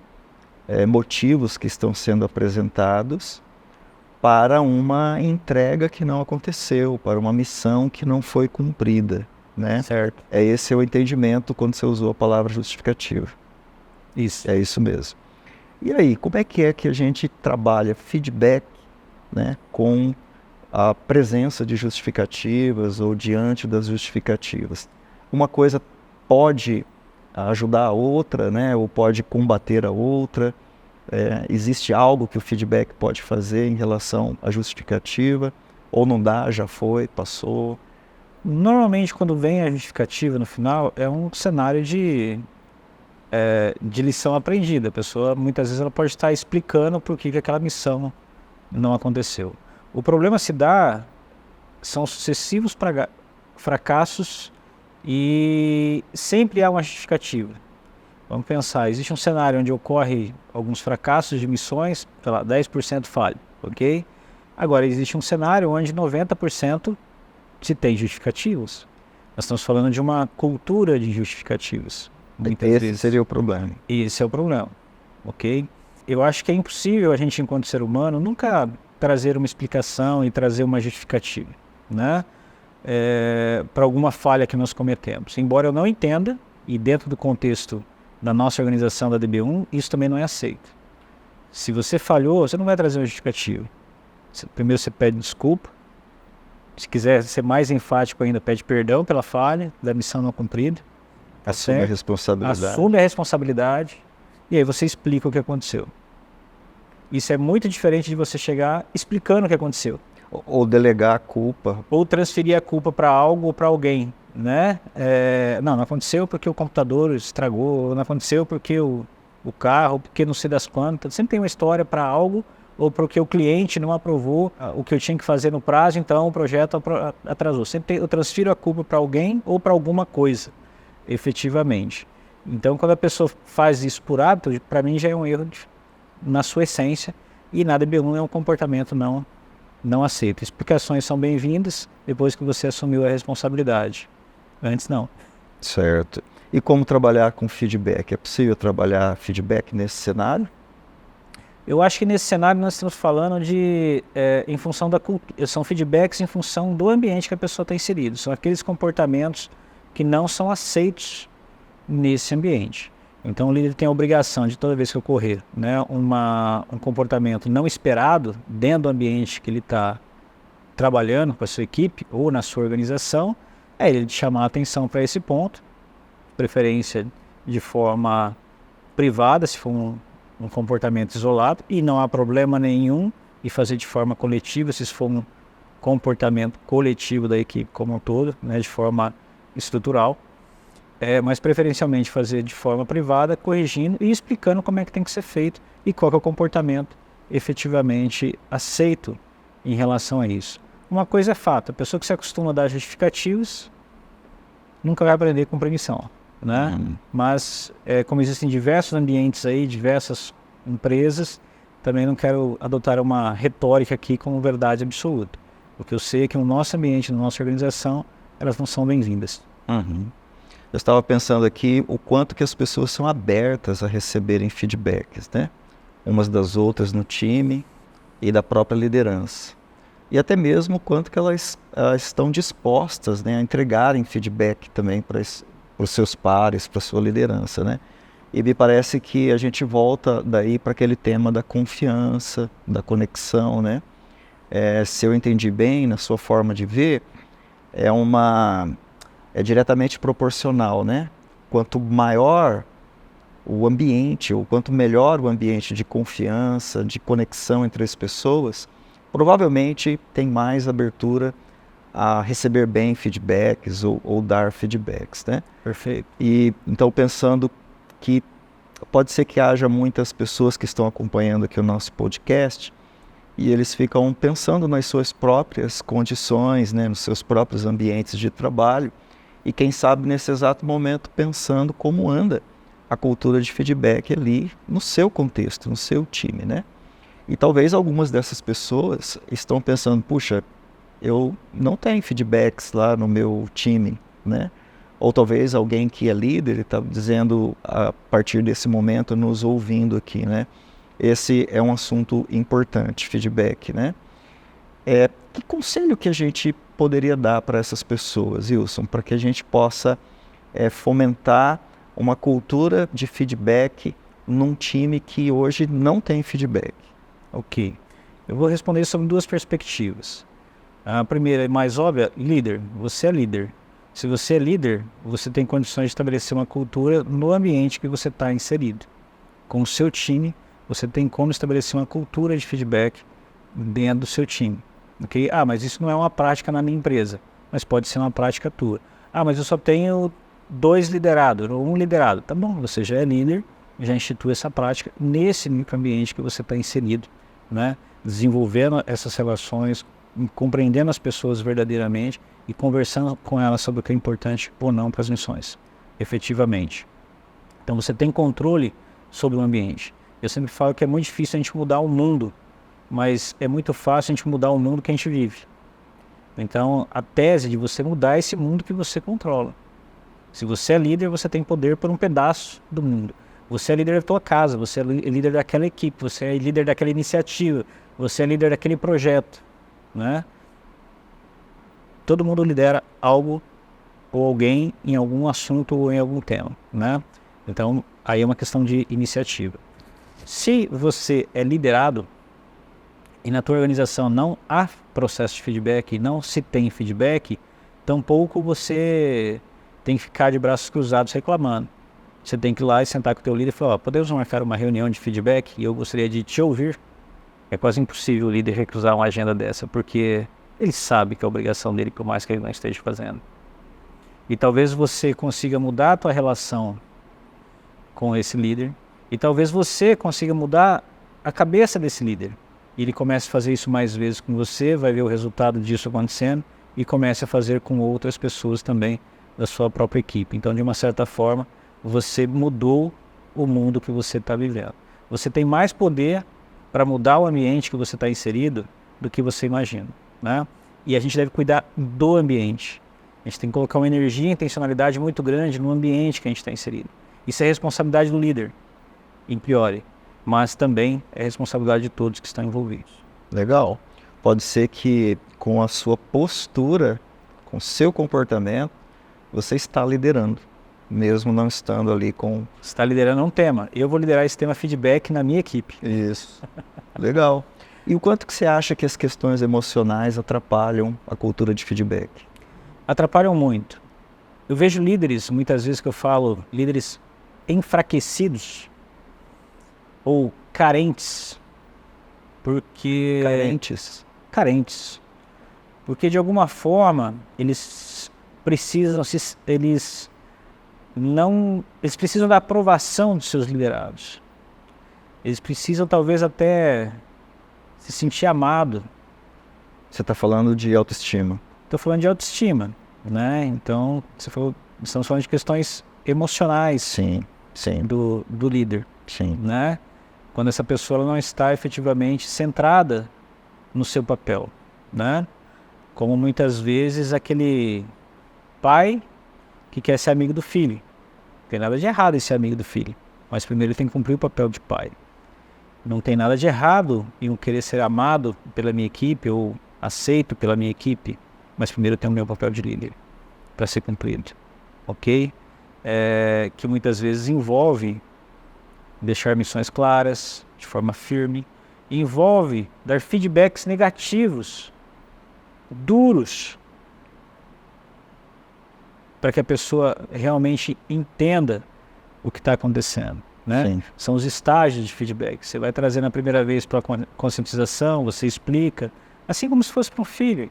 Motivos que estão sendo apresentados para uma entrega que não aconteceu, para uma missão que não foi cumprida, né? Certo. Esse é o entendimento quando você usou a palavra justificativa. Isso. É isso mesmo. E aí, como é que a gente trabalha feedback, né, com a presença de justificativas ou diante das justificativas? Uma coisa pode ajudar a outra, né, ou pode combater a outra. Existe algo que o feedback pode fazer em relação à justificativa? Ou não dá, já foi, passou? Normalmente, quando vem a justificativa no final, é um cenário de lição aprendida. A pessoa, muitas vezes, ela pode estar explicando por que aquela missão não aconteceu. O problema se dá, são sucessivos fracassos e sempre há uma justificativa. Vamos pensar, existe um cenário onde ocorre alguns fracassos de missões, sei lá, 10% falha, ok? Agora, existe um cenário onde 90% se tem justificativos. Nós estamos falando de uma cultura de justificativas. Esse seria o problema. Esse é o problema, ok? Eu acho que é impossível a gente, enquanto ser humano, nunca trazer uma explicação e trazer uma justificativa, né? Para alguma falha que nós cometemos. Embora eu não entenda, e dentro do contexto da nossa organização da DB1, isso também não é aceito. Se você falhou, você não vai trazer uma justificativa. Primeiro você pede desculpa. Se quiser ser mais enfático ainda, pede perdão pela falha, da missão não cumprida. Assume a responsabilidade. Assume a responsabilidade e aí você explica o que aconteceu. Isso é muito diferente de você chegar explicando o que aconteceu. Ou delegar a culpa. Ou transferir a culpa para algo ou para alguém, né? Não aconteceu porque o computador estragou, não aconteceu porque o carro, porque não sei das quantas. Sempre tem uma história para algo ou porque o cliente não aprovou o que eu tinha que fazer no prazo, então o projeto atrasou. Sempre eu transfiro a culpa para alguém ou para alguma coisa, efetivamente. Então, quando a pessoa faz isso por hábito, para mim já é um erro na sua essência, e na DB1 é um comportamento não aceito. Explicações são bem-vindas depois que você assumiu a responsabilidade. Antes, não. Certo. E como trabalhar com feedback? É possível trabalhar feedback nesse cenário? Eu acho que nesse cenário nós estamos falando em função da cultura, são feedbacks em função do ambiente que a pessoa está inserida. São aqueles comportamentos que não são aceitos nesse ambiente. Então o líder tem a obrigação de, toda vez que ocorrer, né, um comportamento não esperado dentro do ambiente que ele está trabalhando com a sua equipe ou na sua organização, ele de chamar a atenção para esse ponto, preferência de forma privada, se for um comportamento isolado, e não há problema nenhum em fazer de forma coletiva, se for um comportamento coletivo da equipe como um todo, né, de forma estrutural. Mas preferencialmente fazer de forma privada, corrigindo e explicando como é que tem que ser feito e qual que é o comportamento efetivamente aceito em relação a isso. Uma coisa é fato, a pessoa que se acostuma a dar justificativos nunca vai aprender com permissão, né? Mas como existem diversos ambientes aí, diversas empresas, também não quero adotar uma retórica aqui como verdade absoluta. O que eu sei é que no nosso ambiente, na nossa organização, elas não são bem-vindas. Eu estava pensando aqui o quanto que as pessoas são abertas a receberem feedbacks, né? Umas das outras no time e da própria liderança. E até mesmo o quanto que elas estão dispostas, né, a entregarem feedback também para os seus pares, para a sua liderança, né? E me parece que a gente volta daí para aquele tema da confiança, da conexão, né? Se eu entendi bem, na sua forma de ver, é diretamente proporcional, né? Quanto maior o ambiente, ou quanto melhor o ambiente de confiança, de conexão entre as pessoas, provavelmente tem mais abertura a receber bem feedbacks ou dar feedbacks, né? Perfeito. E então pensando que pode ser que haja muitas pessoas que estão acompanhando aqui o nosso podcast e eles ficam pensando nas suas próprias condições, né, nos seus próprios ambientes de trabalho, e quem sabe nesse exato momento pensando como anda a cultura de feedback ali no seu contexto, no seu time, né? E talvez algumas dessas pessoas estão pensando, puxa, eu não tenho feedbacks lá no meu time, né? Ou talvez alguém que é líder está dizendo a partir desse momento, nos ouvindo aqui, né? Esse é um assunto importante, feedback, né? Que conselho que a gente poderia dar para essas pessoas, Wilson, para que a gente possa fomentar uma cultura de feedback num time que hoje não tem feedback? Ok. Eu vou responder sobre duas perspectivas. A primeira é mais óbvia, líder. Você é líder. Se você é líder, você tem condições de estabelecer uma cultura no ambiente que você está inserido. Com o seu time, você tem como estabelecer uma cultura de feedback dentro do seu time. Okay? Ah, mas isso não é uma prática na minha empresa, mas pode ser uma prática tua. Ah, mas eu só tenho 2 liderados, ou 1 liderado. Tá bom, você já é líder, já institui essa prática nesse microambiente que você está inserido, né? Desenvolvendo essas relações, compreendendo as pessoas verdadeiramente e conversando com elas sobre o que é importante ou não para as missões, efetivamente. Então você tem controle sobre o ambiente. Eu sempre falo que é muito difícil a gente mudar o mundo, mas é muito fácil a gente mudar o mundo que a gente vive. Então a tese de você mudar esse mundo que você controla. Se você é líder, você tem poder por um pedaço do mundo. Você é líder da tua casa, você é líder daquela equipe, você é líder daquela iniciativa, você é líder daquele projeto, né? Todo mundo lidera algo ou alguém em algum assunto ou em algum tema, né? Então, aí é uma questão de iniciativa. Se você é liderado e na tua organização não há processo de feedback, não se tem feedback, tampouco você tem que ficar de braços cruzados reclamando. Você tem que ir lá e sentar com o teu líder e falar, podemos marcar uma reunião de feedback e eu gostaria de te ouvir? É quase impossível o líder recusar uma agenda dessa, porque ele sabe que é obrigação dele, por mais que ele não esteja fazendo. E talvez você consiga mudar a tua relação com esse líder, e talvez você consiga mudar a cabeça desse líder. E ele comece a fazer isso mais vezes com você, vai ver o resultado disso acontecendo, e comece a fazer com outras pessoas também da sua própria equipe. Então, de uma certa forma, você mudou o mundo que você está vivendo. Você tem mais poder para mudar o ambiente que você está inserido do que você imagina, né? E a gente deve cuidar do ambiente. A gente tem que colocar uma energia e intencionalidade muito grande no ambiente que a gente está inserido. Isso é responsabilidade do líder, em priori, mas também é responsabilidade de todos que estão envolvidos. Legal. Pode ser que com a sua postura, com o seu comportamento, você está liderando, mesmo não estando ali com... Você está liderando um tema. Eu vou liderar esse tema feedback na minha equipe. Isso. Legal. E o quanto que você acha que as questões emocionais atrapalham a cultura de feedback? Atrapalham muito. Eu vejo líderes, muitas vezes que eu falo, líderes enfraquecidos ou carentes. Porque... Carentes. Porque de alguma forma eles precisam da aprovação dos seus liderados. Eles precisam talvez até se sentir amado. Você está falando de autoestima. Estou falando de autoestima, né? Então, estamos falando de questões emocionais. Sim. Do líder. Sim. Né? Quando essa pessoa não está efetivamente centrada no seu papel, né? Como muitas vezes aquele pai que quer ser amigo do filho. Não tem nada de errado em ser amigo do filho, mas primeiro ele tem que cumprir o papel de pai. Não tem nada de errado em eu querer ser amado pela minha equipe ou aceito pela minha equipe, mas primeiro eu tenho o meu papel de líder para ser cumprido, ok? Que muitas vezes envolve deixar missões claras, de forma firme, envolve dar feedbacks negativos, duros, para que a pessoa realmente entenda o que está acontecendo, né? Sim. São os estágios de feedback. Você vai trazer na primeira vez para a conscientização, você explica, assim como se fosse para um filho.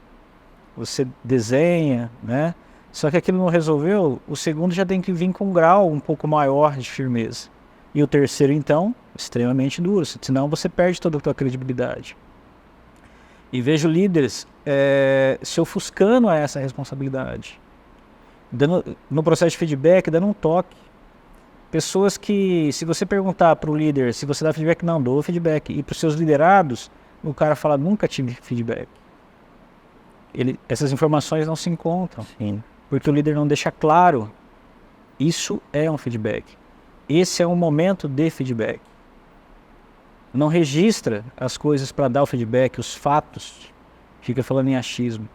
Você desenha, né? Só que aquilo não resolveu, o segundo já tem que vir com um grau um pouco maior de firmeza. E o terceiro, então, extremamente duro, senão você perde toda a tua credibilidade. E vejo líderes se ofuscando a essa responsabilidade. no processo de feedback, dando um toque. Pessoas que, se você perguntar para o líder se você dá feedback, não, dou feedback. E para os seus liderados, o cara fala, nunca tive feedback. Essas informações não se encontram. Sim. Porque o líder não deixa claro. Isso é um feedback. Esse é um momento de feedback. Não registra as coisas para dar o feedback, os fatos. Fica falando em achismo.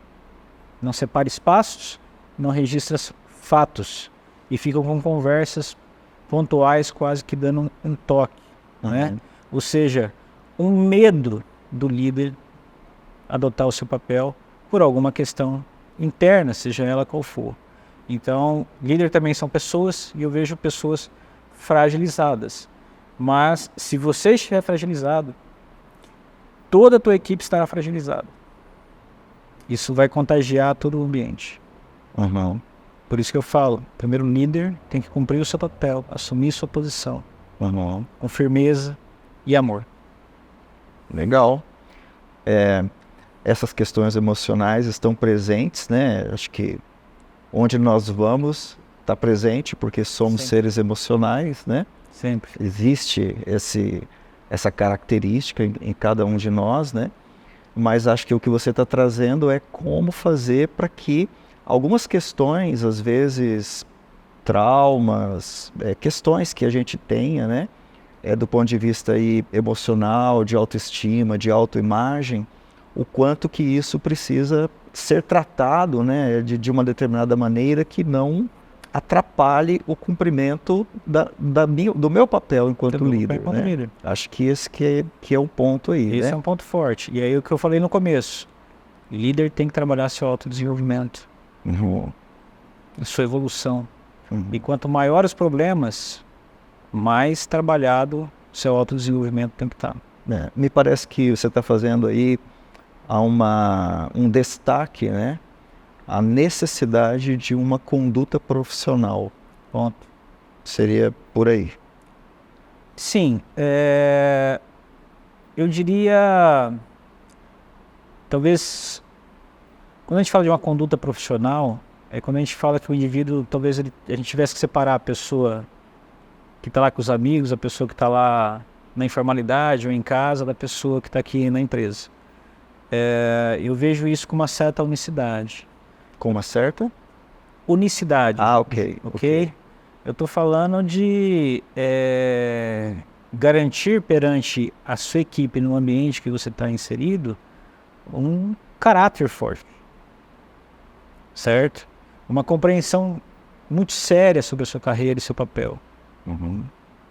Não separa espaços, não registra fatos. E ficam com conversas pontuais, quase que dando um toque. Né? Ou seja, um medo do líder adotar o seu papel por alguma questão interna, seja ela qual for. Então, líder também são pessoas, e eu vejo pessoas fragilizadas. Mas, se você estiver fragilizado, toda a tua equipe estará fragilizada. Isso vai contagiar todo o ambiente. Uhum. Por isso que eu falo, primeiro o líder tem que cumprir o seu papel, assumir sua posição, com firmeza e amor. Legal. Essas questões emocionais estão presentes, né? Acho que onde nós vamos está presente, porque somos seres emocionais, né? Sempre. Existe essa característica em cada um de nós, né? Mas acho que o que você está trazendo é como fazer para que algumas questões, às vezes traumas, questões que a gente tenha, né? Do ponto de vista aí emocional, de autoestima, de autoimagem, o quanto que isso precisa ser tratado, né? De uma determinada maneira que não atrapalhe o cumprimento do meu papel enquanto líder, né? Acho que esse que é o ponto aí, Esse né? é um ponto forte. E aí o que eu falei no começo, líder tem que trabalhar seu autodesenvolvimento, sua evolução. E quanto maiores os problemas, mais trabalhado seu autodesenvolvimento tem que estar. Me parece que você está fazendo aí um destaque, né? A necessidade de uma conduta profissional. Ponto. Seria por aí. Sim. Eu diria, talvez, quando a gente fala de uma conduta profissional, é quando a gente fala que o indivíduo, talvez a gente tivesse que separar a pessoa que está lá com os amigos, a pessoa que está lá na informalidade ou em casa, da pessoa que está aqui na empresa. Eu vejo isso com uma certa unicidade. Com uma certa? Unicidade. Ok. Eu estou falando de garantir perante a sua equipe no ambiente que você está inserido um caráter forte. Certo? Uma compreensão muito séria sobre a sua carreira e seu papel.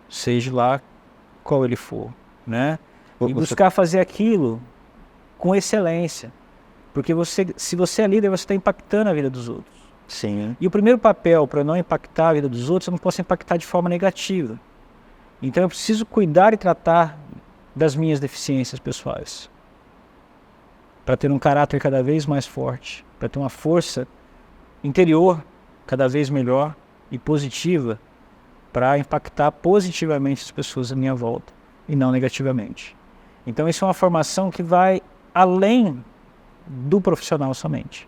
Seja lá qual ele for. Né? E buscar fazer aquilo com excelência. Porque se você é líder, você está impactando a vida dos outros. Sim. E o primeiro papel para não impactar a vida dos outros, eu não posso impactar de forma negativa. Então eu preciso cuidar e tratar das minhas deficiências pessoais. Para ter um caráter cada vez mais forte. Para ter uma força interior cada vez melhor e positiva. Para impactar positivamente as pessoas à minha volta. E não negativamente. Então isso é uma formação que vai além do profissional somente.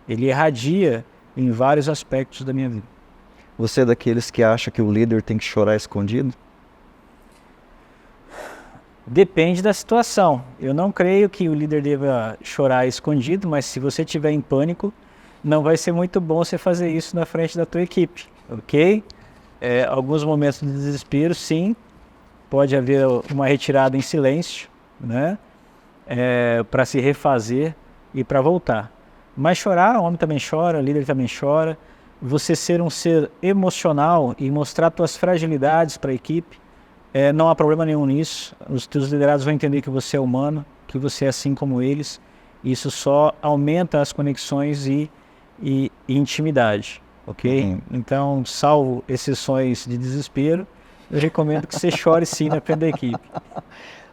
Ele irradia em vários aspectos da minha vida. Você é daqueles que acha que o líder tem que chorar escondido? Depende da situação. Eu não creio que o líder deva chorar escondido, mas se você estiver em pânico, não vai ser muito bom você fazer isso na frente da tua equipe, ok? Alguns momentos de desespero, sim, pode haver uma retirada em silêncio, né? Para se refazer e para voltar. Mas chorar, o homem também chora, o líder também chora. Você ser um ser emocional e mostrar suas fragilidades para a equipe, não há problema nenhum nisso. Os teus liderados vão entender que você é humano, que você é assim como eles. Isso só aumenta as conexões e intimidade, ok? Então, salvo exceções de desespero, eu recomendo que você chore sim na frente da equipe.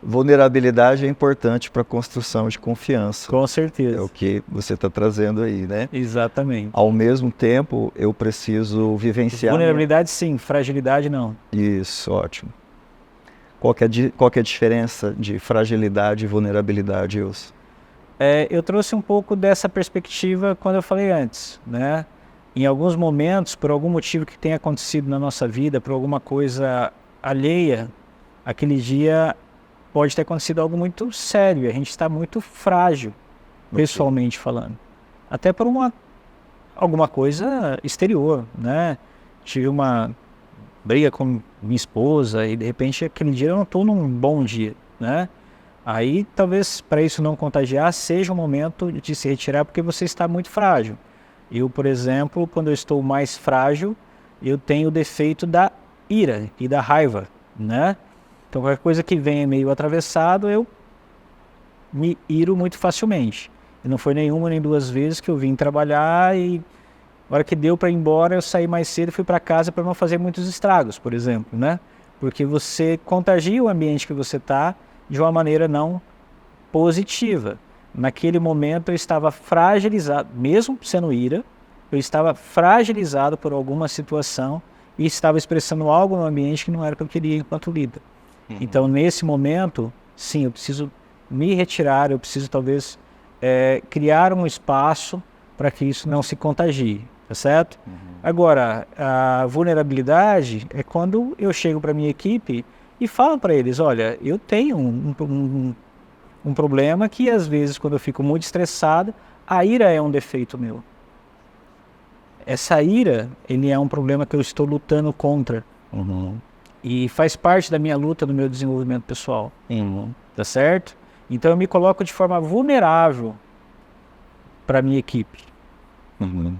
Vulnerabilidade é importante para a construção de confiança. Com certeza. É o que você está trazendo aí, né? Exatamente. Ao mesmo tempo, eu preciso vivenciar... Vulnerabilidade sim, fragilidade não. Isso, ótimo. Qual que é a diferença de fragilidade e vulnerabilidade, Wilson? Eu trouxe um pouco dessa perspectiva quando eu falei antes, né? em alguns momentos, por algum motivo que tenha acontecido na nossa vida, por alguma coisa alheia, aquele dia pode ter acontecido algo muito sério, e a gente está muito frágil, pessoalmente falando. Até por alguma coisa exterior, né? Tive uma briga com minha esposa e de repente aquele dia eu não estou num bom dia, né? Aí talvez para isso não contagiar seja o momento de se retirar porque você está muito frágil. Eu, por exemplo, quando eu estou mais frágil, eu tenho o defeito da ira e da raiva, né? Então qualquer coisa que venha meio atravessado, eu me iro muito facilmente. E não foi nenhuma nem duas vezes que eu vim trabalhar e na hora que deu para ir embora, eu saí mais cedo e fui para casa para não fazer muitos estragos, por exemplo, né? Porque você contagia o ambiente que você está de uma maneira não positiva. Naquele momento eu estava fragilizado, mesmo sendo ira, eu estava fragilizado por alguma situação e estava expressando algo no ambiente que não era o que eu queria enquanto líder. Então, nesse momento, sim, eu preciso me retirar, eu preciso talvez criar um espaço para que isso não se contagie, tá certo? Agora, a vulnerabilidade é quando eu chego para a minha equipe e falo para eles, olha, eu tenho um problema que às vezes quando eu fico muito estressado, a ira é um defeito meu. Essa ira, ele é um problema que eu estou lutando contra. E faz parte da minha luta, do meu desenvolvimento pessoal. Tá certo? Então eu me coloco de forma vulnerável para a minha equipe.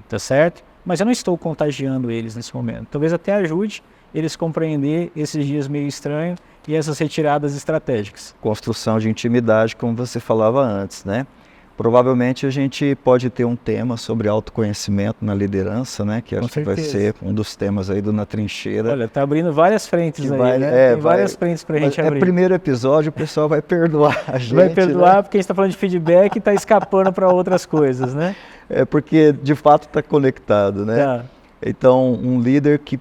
Tá certo? Mas eu não estou contagiando eles nesse momento. Talvez até ajude eles a compreender esses dias meio estranhos e essas retiradas estratégicas. Construção de intimidade, como você falava antes, né? Provavelmente a gente pode ter um tema sobre autoconhecimento na liderança, né? Que acho que vai ser um dos temas aí do Na Trincheira. Olha, tá abrindo várias frentes aí, né? Tem várias frentes pra gente abrir. É o primeiro episódio, o pessoal vai perdoar a gente. Vai perdoar, né? porque a gente tá falando de feedback e tá escapando para outras coisas, né? É porque de fato está conectado, né? Tá. Então, um líder que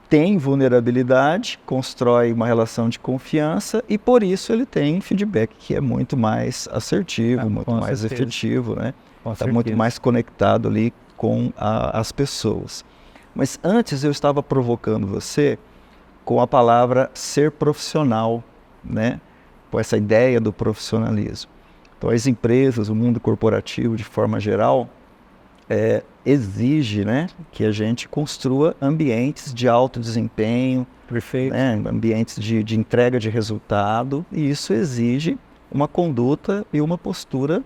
tem vulnerabilidade, constrói uma relação de confiança e por isso ele tem feedback que é muito mais assertivo, muito mais certeza. Efetivo, né? Está Com muito certeza. mais conectado ali com as pessoas. Mas antes eu estava provocando você com a palavra ser profissional, né? Com essa ideia do profissionalismo. Então as empresas, o mundo corporativo de forma geral, exige, né, que a gente construa ambientes de alto desempenho, Perfeito. né, ambientes de entrega de resultado, e isso exige uma conduta e uma postura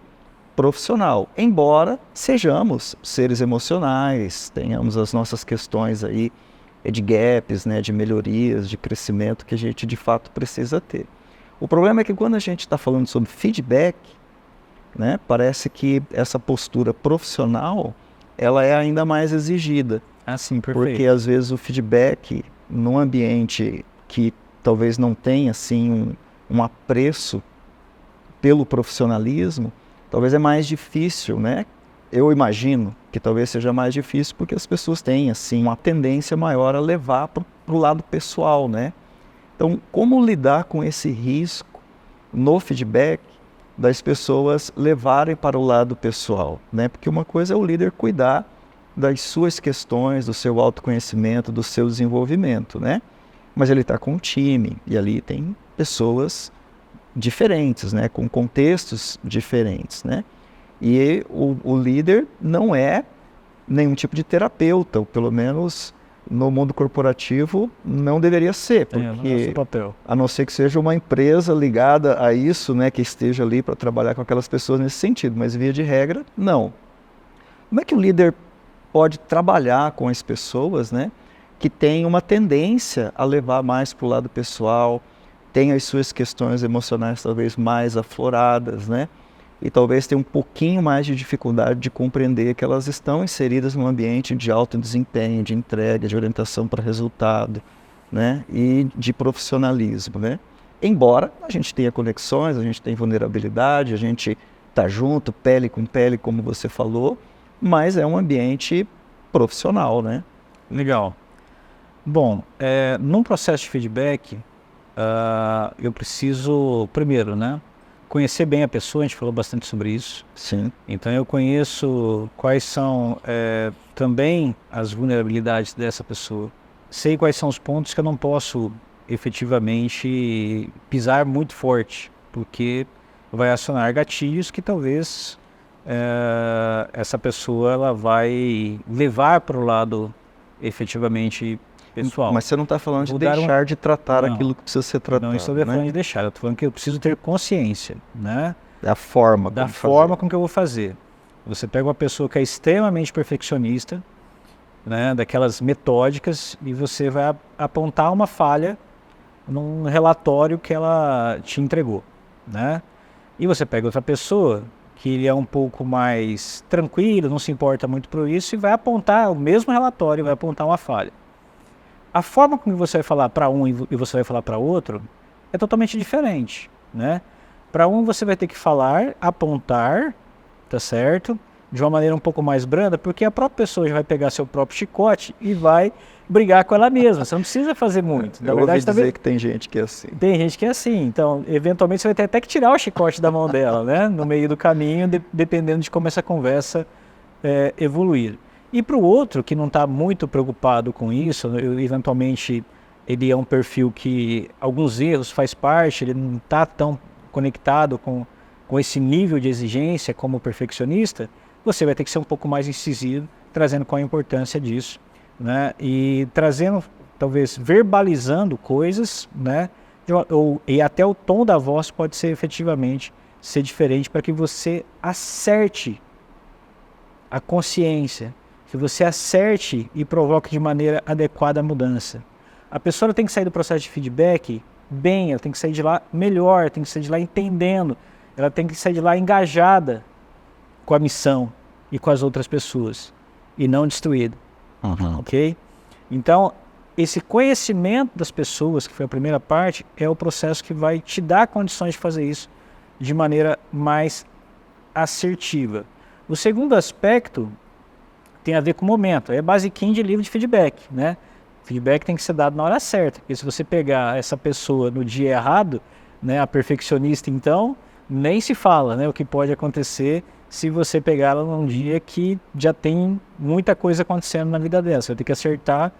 profissional. Embora sejamos seres emocionais, tenhamos as nossas questões aí de gaps, né, de melhorias, de crescimento que a gente de fato precisa ter. O problema é que quando a gente está falando sobre feedback, né, parece que essa postura profissional ela é ainda mais exigida. Sim, perfeito. Porque às vezes o feedback num ambiente que talvez não tenha assim um apreço pelo profissionalismo, talvez é mais difícil, né? Eu imagino que talvez seja mais difícil porque as pessoas têm assim uma tendência maior a levar para o lado pessoal, né? Então, como lidar com esse risco no feedback das pessoas levarem para o lado pessoal, né? Porque uma coisa é o líder cuidar das suas questões, do seu autoconhecimento, do seu desenvolvimento, né? Mas ele está com um time e ali tem pessoas diferentes, né? Com contextos diferentes, né? E o líder não é nenhum tipo de terapeuta, ou pelo menos no mundo corporativo não deveria ser, porque a não ser que seja uma empresa ligada a isso, né, que esteja ali para trabalhar com aquelas pessoas nesse sentido, mas via de regra, não. Como é que o líder pode trabalhar com as pessoas, né, que têm uma tendência a levar mais para o lado pessoal, tem as suas questões emocionais talvez mais afloradas, né, e talvez tenha um pouquinho mais de dificuldade de compreender que elas estão inseridas num ambiente de alto desempenho, de entrega, de orientação para resultado, né? E de profissionalismo, né? Embora a gente tenha conexões, a gente tem vulnerabilidade, a gente está junto, pele com pele, como você falou, mas é um ambiente profissional, né? Legal. Bom, num processo de feedback, eu preciso, primeiro, né? conhecer bem a pessoa, a gente falou bastante sobre isso. Sim. Então eu conheço quais são também as vulnerabilidades dessa pessoa. Sei quais são os pontos que eu não posso efetivamente pisar muito forte, porque vai acionar gatilhos que talvez essa pessoa ela vai levar para o lado efetivamente pessoal. Mas você não está falando de Vou dar deixar de tratar Não. aquilo que precisa ser tratado, Não estou né? falando de deixar, eu estou falando que eu preciso ter consciência, né? Da forma Da como forma fazer. com que eu vou fazer. Você pega uma pessoa que é extremamente perfeccionista, né, daquelas metódicas, e você vai apontar uma falha num relatório que ela te entregou, né? E você pega outra pessoa que ele é um pouco mais tranquilo, não se importa muito por isso, e vai apontar o mesmo relatório, vai apontar uma falha. A forma como você vai falar para um e você vai falar para outro é totalmente diferente, né? Para um você vai ter que falar, apontar, tá certo? De uma maneira um pouco mais branda, porque a própria pessoa já vai pegar seu próprio chicote e vai brigar com ela mesma. Você não precisa fazer muito. Na Eu verdade, ouvi dizer que tem gente que é assim. tem gente que é assim. Então, eventualmente você vai ter até que tirar o chicote da mão dela, né? No meio do caminho, dependendo de como essa conversa evoluir. E para o outro, que não está muito preocupado com isso, eventualmente ele é um perfil que alguns erros faz parte, ele não está tão conectado com esse nível de exigência como perfeccionista, você vai ter que ser um pouco mais incisivo, trazendo qual a importância disso, né? E trazendo, talvez, verbalizando coisas, né? E até o tom da voz pode ser efetivamente ser diferente para que você acerte a consciência, que você acerte e provoque de maneira adequada a mudança. A pessoa tem que sair do processo de feedback bem, ela tem que sair de lá melhor, tem que sair de lá entendendo, ela tem que sair de lá engajada com a missão e com as outras pessoas, e não destruída, ok? Então, esse conhecimento das pessoas, que foi a primeira parte, é o processo que vai te dar condições de fazer isso de maneira mais assertiva. O segundo aspecto tem a ver com o momento, é basiquinho de livro de feedback, né? Feedback tem que ser dado na hora certa, porque se você pegar essa pessoa no dia errado, né, a perfeccionista então, nem se fala, né, o que pode acontecer se você pegar ela num dia que já tem muita coisa acontecendo na vida dela. Você vai ter que acertar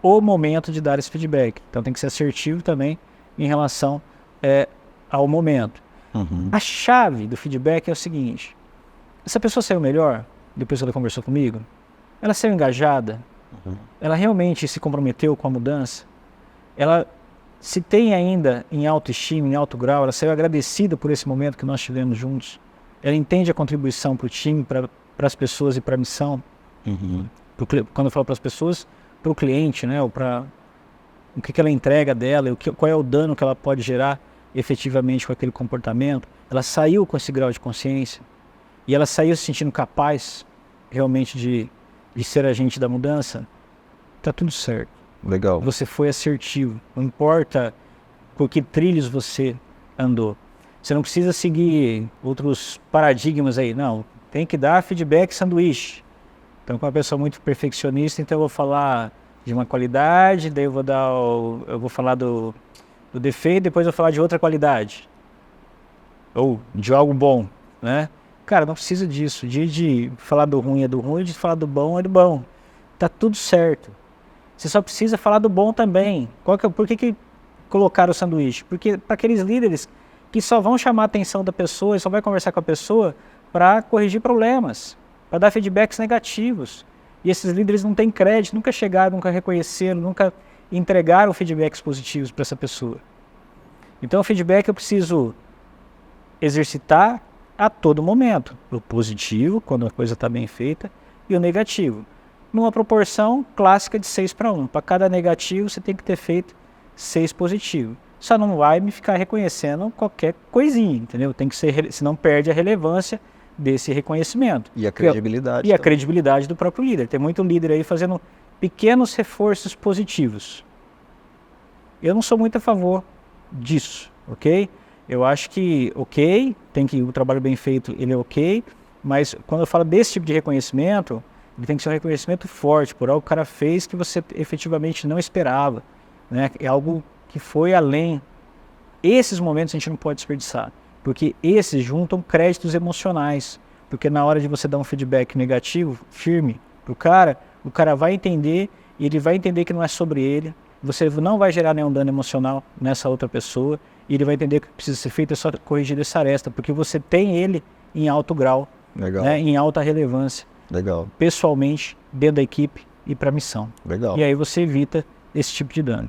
o momento de dar esse feedback. Então tem que ser assertivo também em relação ao momento. A chave do feedback é o seguinte: essa pessoa saiu melhor depois que ela conversou comigo? Ela saiu engajada? Ela realmente se comprometeu com a mudança? Ela se tem ainda em autoestima, em alto grau? Ela saiu agradecida por esse momento que nós tivemos juntos? Ela entende a contribuição para o time, para as pessoas e para a missão? Quando eu falo para as pessoas, para o cliente, né? Ou para o que ela entrega dela, qual é o dano que ela pode gerar efetivamente com aquele comportamento? Ela saiu com esse grau de consciência? E ela saiu se sentindo capaz realmente de ser agente da mudança? Tá tudo certo. Legal. Você foi assertivo. Não importa por que trilhos você andou. Você não precisa seguir outros paradigmas aí. Não, tem que dar feedback sanduíche. Então, com uma pessoa muito perfeccionista, então eu vou falar de uma qualidade, daí eu vou falar do defeito, depois eu vou falar de outra qualidade. Ou de algo bom, né? Cara, não precisa disso. De falar do ruim é do ruim, de falar do bom é do bom. Tá tudo certo. Você só precisa falar do bom também. Por que colocaram o sanduíche? Porque para aqueles líderes que só vão chamar a atenção da pessoa e só vai conversar com a pessoa para corrigir problemas, para dar feedbacks negativos. E esses líderes não têm crédito, nunca chegaram, nunca reconheceram, nunca entregaram feedbacks positivos para essa pessoa. Então o feedback eu preciso exercitar a todo momento. O positivo, quando a coisa está bem feita, e o negativo. Numa proporção clássica de 6:1. Para cada negativo você tem que ter feito 6 positivos. Só não vai me ficar reconhecendo qualquer coisinha, entendeu? Tem que ser, senão perde a relevância desse reconhecimento. E a credibilidade. E a credibilidade do próprio líder. Tem muito líder aí fazendo pequenos reforços positivos. Eu não sou muito a favor disso, ok? Eu acho que, ok, o trabalho bem feito, ele é ok, mas quando eu falo desse tipo de reconhecimento, ele tem que ser um reconhecimento forte, por algo que o cara fez que você efetivamente não esperava, né? É algo que foi além. Esses momentos a gente não pode desperdiçar. Porque esses juntam créditos emocionais. Porque na hora de você dar um feedback negativo, firme, pro cara, o cara vai entender, e ele vai entender que não é sobre ele, você não vai gerar nenhum dano emocional nessa outra pessoa, e ele vai entender que o que precisa ser feito é só corrigir essa aresta, porque você tem ele em alto grau, né, em alta relevância, pessoalmente, dentro da equipe e para a missão. E aí você evita esse tipo de dano.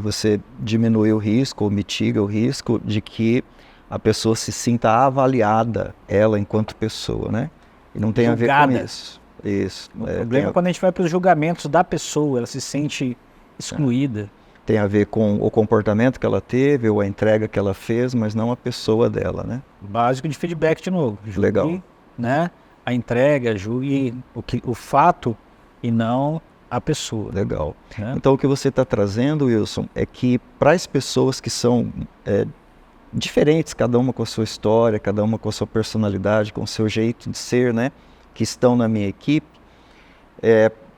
Você diminui o risco, ou mitiga o risco de que a pessoa se sinta avaliada, ela enquanto pessoa, né? E não tem Julgada. A ver com isso. Isso. O problema é quando a gente vai para os julgamentos da pessoa, ela se sente excluída. Tem a ver com o comportamento que ela teve, ou a entrega que ela fez, mas não a pessoa dela, né? Básico de feedback de novo. Julgue, Legal. Né? A entrega, julgue o fato e não a pessoa. Legal. Então o que você está trazendo, Wilson, é que para as pessoas que são diferentes, cada uma com a sua história, cada uma com a sua personalidade, com o seu jeito de ser, né? Que estão na minha equipe,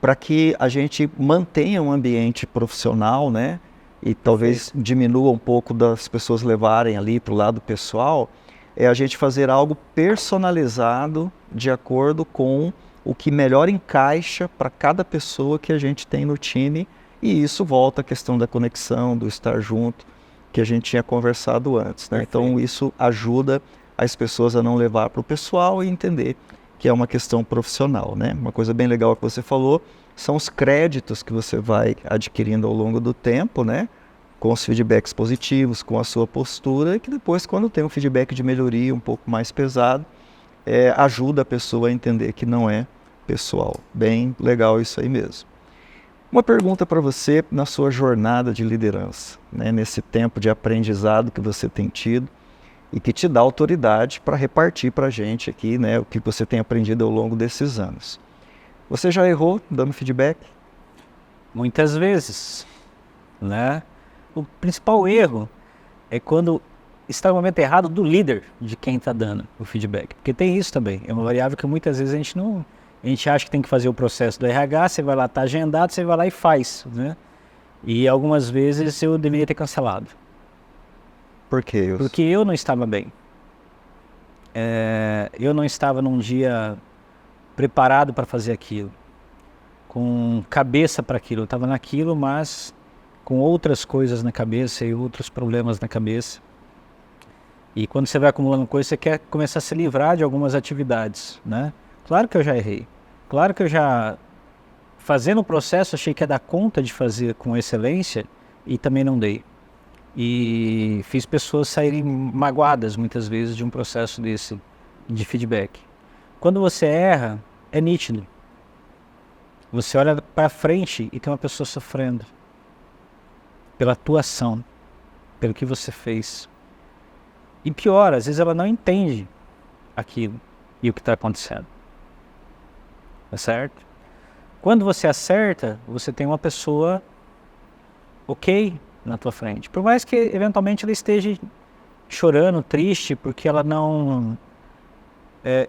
para que a gente mantenha um ambiente profissional, né? E talvez diminua um pouco das pessoas levarem ali para o lado pessoal, é a gente fazer algo personalizado de acordo com o que melhor encaixa para cada pessoa que a gente tem no time, e isso volta à questão da conexão, do estar junto, que a gente tinha conversado antes, né? Então isso ajuda as pessoas a não levar para o pessoal e entender que é uma questão profissional, né? Uma coisa bem legal que você falou são os créditos que você vai adquirindo ao longo do tempo, né? Com os feedbacks positivos, com a sua postura, e que depois, quando tem um feedback de melhoria um pouco mais pesado, ajuda a pessoa a entender que não é pessoal. Bem legal isso aí mesmo. Uma pergunta para você na sua jornada de liderança, né? Nesse tempo de aprendizado que você tem tido e que te dá autoridade para repartir para a gente aqui, né, o que você tem aprendido ao longo desses anos. Você já errou dando feedback? Muitas vezes, né? O principal erro é quando está no momento errado do líder de quem está dando o feedback. Porque tem isso também, é uma variável que muitas vezes a gente acha que tem que fazer o processo do RH, você vai lá, está agendado, você vai lá e faz, né? E algumas vezes eu deveria ter cancelado. Por quê? Porque eu não estava bem. Eu não estava num dia preparado para fazer aquilo, com cabeça para aquilo. Eu estava naquilo, mas com outras coisas na cabeça e outros problemas na cabeça. E quando você vai acumulando coisas, você quer começar a se livrar de algumas atividades, né? Claro que eu já errei. Claro que eu já, fazendo o processo, achei que ia dar conta de fazer com excelência e também não dei. E fiz pessoas saírem magoadas, muitas vezes, de um processo desse, de feedback. Quando você erra, é nítido. Você olha para frente e tem uma pessoa sofrendo. Pela tua ação, pelo que você fez. E pior, às vezes ela não entende aquilo e o que está acontecendo. Tá certo? Quando você acerta, você tem uma pessoa ok na tua frente. Por mais que eventualmente ela esteja chorando, triste, porque ela não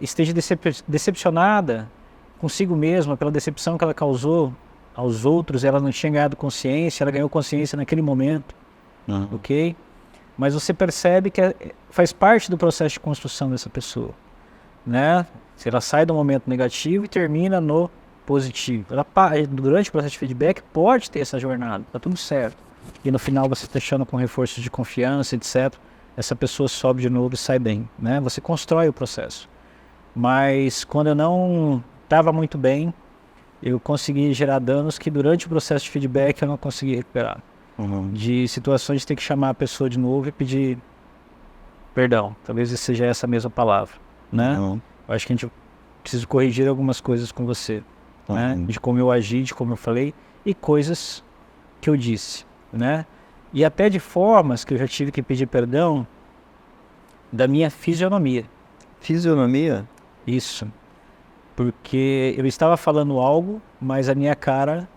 esteja decepcionada consigo mesma pela decepção que ela causou aos outros, ela não tinha ganhado consciência, ela ganhou consciência naquele momento, ok? Mas você percebe que faz parte do processo de construção dessa pessoa, né? Se ela sai do momento negativo e termina no positivo. Durante o processo de feedback pode ter essa jornada, tá tudo certo. E no final você fechando com reforço de confiança, etc. Essa pessoa sobe de novo e sai bem, né? Você constrói o processo. Mas quando eu não estava muito bem, eu consegui gerar danos que durante o processo de feedback eu não consegui recuperar. De situações de ter que chamar a pessoa de novo e pedir perdão. Talvez seja essa mesma palavra, né? Eu acho que a gente precisa corrigir algumas coisas com você, né? De como eu agi, de como eu falei e coisas que eu disse, né? E até de formas que eu já tive que pedir perdão da minha fisionomia. Fisionomia? Isso. Porque eu estava falando algo, mas a minha cara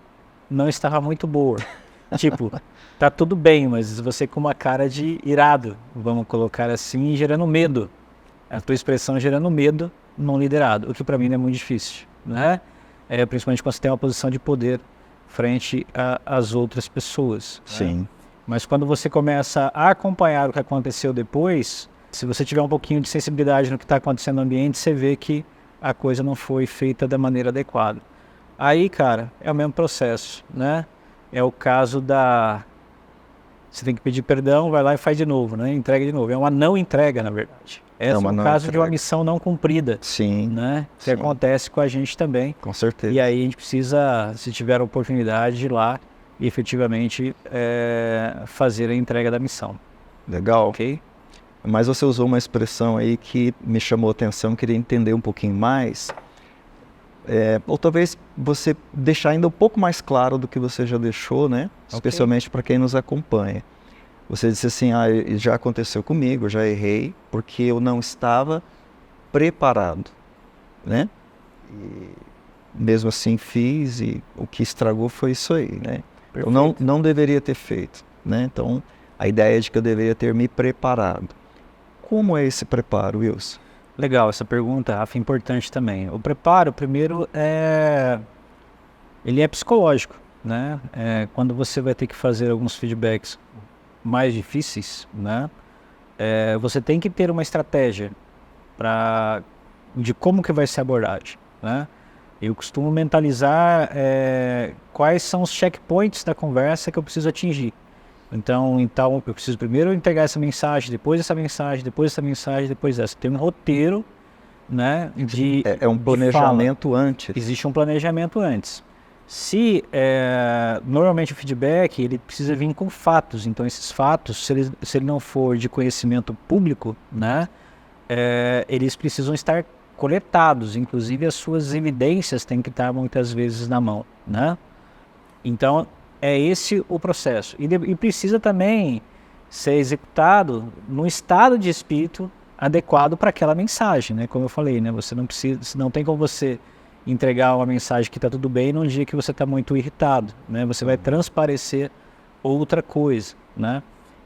não estava muito boa. Tipo, tá tudo bem, mas você com uma cara de irado, vamos colocar assim, gerando medo. A tua expressão gerando medo num liderado, o que para mim não é muito difícil, né? Principalmente quando você tem uma posição de poder frente às outras pessoas. Sim. Né? Mas quando você começa a acompanhar o que aconteceu depois, Se você tiver um pouquinho de sensibilidade no que está acontecendo no ambiente, você vê que a coisa não foi feita da maneira adequada. Aí, cara, é o mesmo processo, né? É o caso da... Você tem que pedir perdão, vai lá e faz de novo, né? Entrega de novo. É uma não entrega, na verdade. Esse é o caso de uma missão não cumprida. Sim. Né? Que acontece com a gente também. Com certeza. E aí a gente precisa, se tiver a oportunidade, de ir lá e efetivamente fazer a entrega da missão. Legal. Ok? Mas você usou uma expressão aí que me chamou a atenção, queria entender um pouquinho mais. Ou talvez você deixar ainda um pouco mais claro do que você já deixou, né? Okay. Especialmente para quem nos acompanha. Você disse assim, já aconteceu comigo, já errei, porque eu não estava preparado, né? E mesmo assim fiz e o que estragou foi isso aí, né? Perfeito. Eu não deveria ter feito, né? Então, a ideia é de que eu deveria ter me preparado. Como é esse preparo, Wilson? Legal, essa pergunta, Rafa, é importante também. O preparo, primeiro, ele é psicológico, né? Quando você vai ter que fazer alguns feedbacks mais difíceis, né? Você tem que ter uma estratégia de como que vai ser a abordagem, né? Eu costumo mentalizar quais são os checkpoints da conversa que eu preciso atingir. Então eu preciso primeiro entregar essa mensagem, depois essa mensagem, depois essa mensagem, depois essa. Tem um roteiro, né? É um planejamento antes. Existe um planejamento antes. Normalmente o feedback ele precisa vir com fatos. Então esses fatos, se ele não for de conhecimento público, né? Eles precisam estar coletados. Inclusive as suas evidências têm que estar muitas vezes na mão, né? Então é esse o processo. E precisa também ser executado num estado de espírito adequado para aquela mensagem, né? Como eu falei, né? Você não tem como você entregar uma mensagem que está tudo bem num dia que você está muito irritado, né? Você vai transparecer outra coisa, né?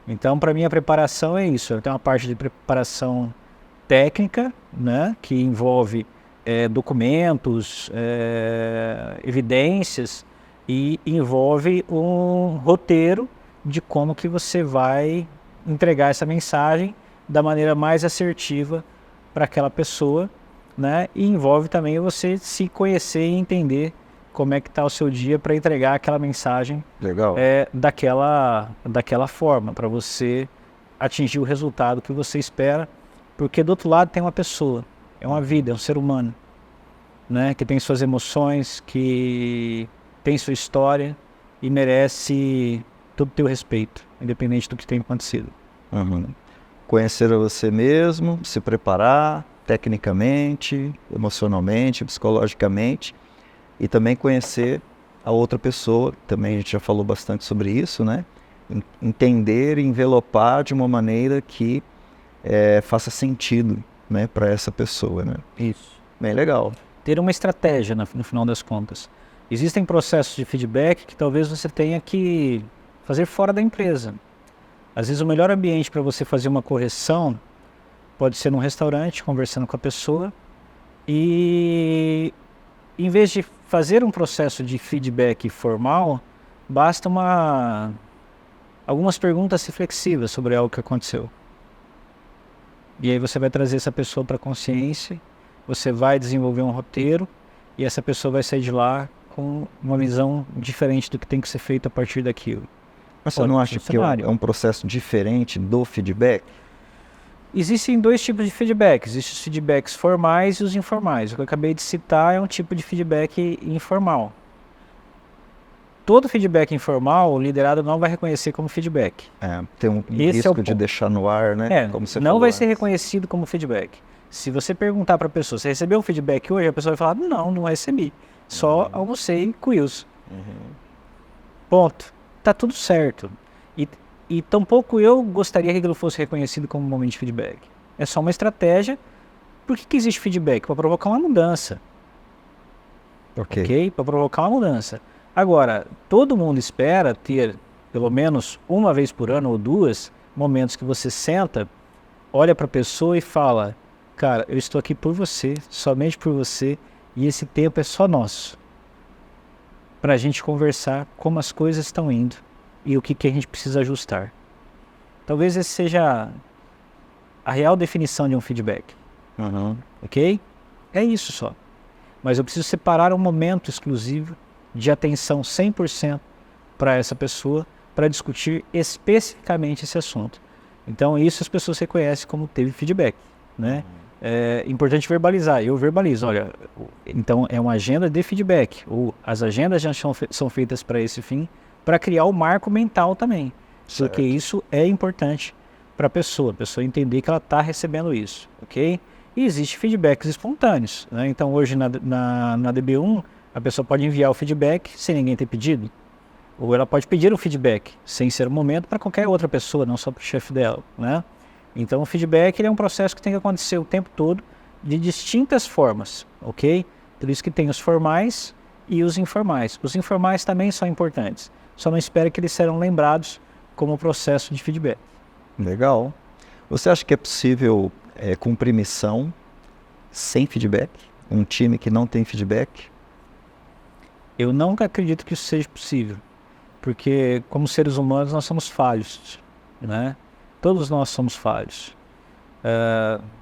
Então, para mim, a preparação é isso. Tem uma parte de preparação técnica, né? Que envolve documentos, evidências, e envolve um roteiro de como que você vai entregar essa mensagem da maneira mais assertiva para aquela pessoa, né? E envolve também você se conhecer e entender como é que está o seu dia para entregar aquela mensagem. Legal. Daquela forma, para você atingir o resultado que você espera, porque do outro lado tem uma pessoa, é uma vida, é um ser humano, né? Que tem suas emoções, que tem sua história e merece todo o teu respeito, independente do que tenha acontecido. Uhum. Conhecer a você mesmo, se preparar tecnicamente, emocionalmente, psicologicamente, e também conhecer a outra pessoa. Também a gente já falou bastante sobre isso, né? Entender e envelopar de uma maneira que faça sentido, né, para essa pessoa, né? Isso. Bem legal. Ter uma estratégia no final das contas. Existem processos de feedback que talvez você tenha que fazer fora da empresa. Às vezes o melhor ambiente para você fazer uma correção pode ser num restaurante, conversando com a pessoa, e em vez de fazer um processo de feedback formal, basta algumas perguntas reflexivas sobre algo que aconteceu. E aí você vai trazer essa pessoa para a consciência, você vai desenvolver um roteiro, e essa pessoa vai sair de lá com uma visão diferente do que tem que ser feito a partir daquilo. Mas você não acha que é um processo diferente do feedback? Existem dois tipos de feedback. Existem os feedbacks formais e os informais. O que eu acabei de citar é um tipo de feedback informal. Todo feedback informal, o liderado não vai reconhecer como feedback. Tem um risco de deixar no ar, né? Como você não vai ser reconhecido como feedback. Se você perguntar para a pessoa, você recebeu um feedback hoje? A pessoa vai falar, não recebi. Só almocei com o Wilson. Ponto. Tá tudo certo. E tampouco eu gostaria que aquilo fosse reconhecido como um momento de feedback. É só uma estratégia. Por que existe feedback? Para provocar uma mudança. Ok? Para provocar uma mudança. Agora, todo mundo espera ter, pelo menos uma vez por ano ou duas, momentos que você senta, olha para a pessoa e fala, cara, eu estou aqui por você, somente por você, e esse tempo é só nosso. Para a gente conversar como as coisas estão indo e o que a gente precisa ajustar. Talvez esse seja a real definição de um feedback. Ok? É isso só. Mas eu preciso separar um momento exclusivo de atenção 100% para essa pessoa para discutir especificamente esse assunto. Então isso as pessoas reconhecem como teve feedback, né? É importante verbalizar. Eu verbalizo, olha, então é uma agenda de feedback, ou as agendas já são feitas para esse fim, para criar o marco mental também. Certo. Porque isso é importante para a pessoa entender que ela está recebendo isso, ok? E existem feedbacks espontâneos, né? Então hoje na DB1 a pessoa pode enviar o feedback sem ninguém ter pedido, ou ela pode pedir o feedback sem ser um momento para qualquer outra pessoa, não só para o chefe dela, né? Então o feedback ele é um processo que tem que acontecer o tempo todo de distintas formas, ok? Por isso que tem os formais e os informais. Os informais também são importantes, só não espere que eles serão lembrados como processo de feedback. Legal. Você acha que é possível cumprir missão sem feedback? Um time que não tem feedback? Eu nunca acredito que isso seja possível, porque como seres humanos nós somos falhos, né? Todos nós somos falhos.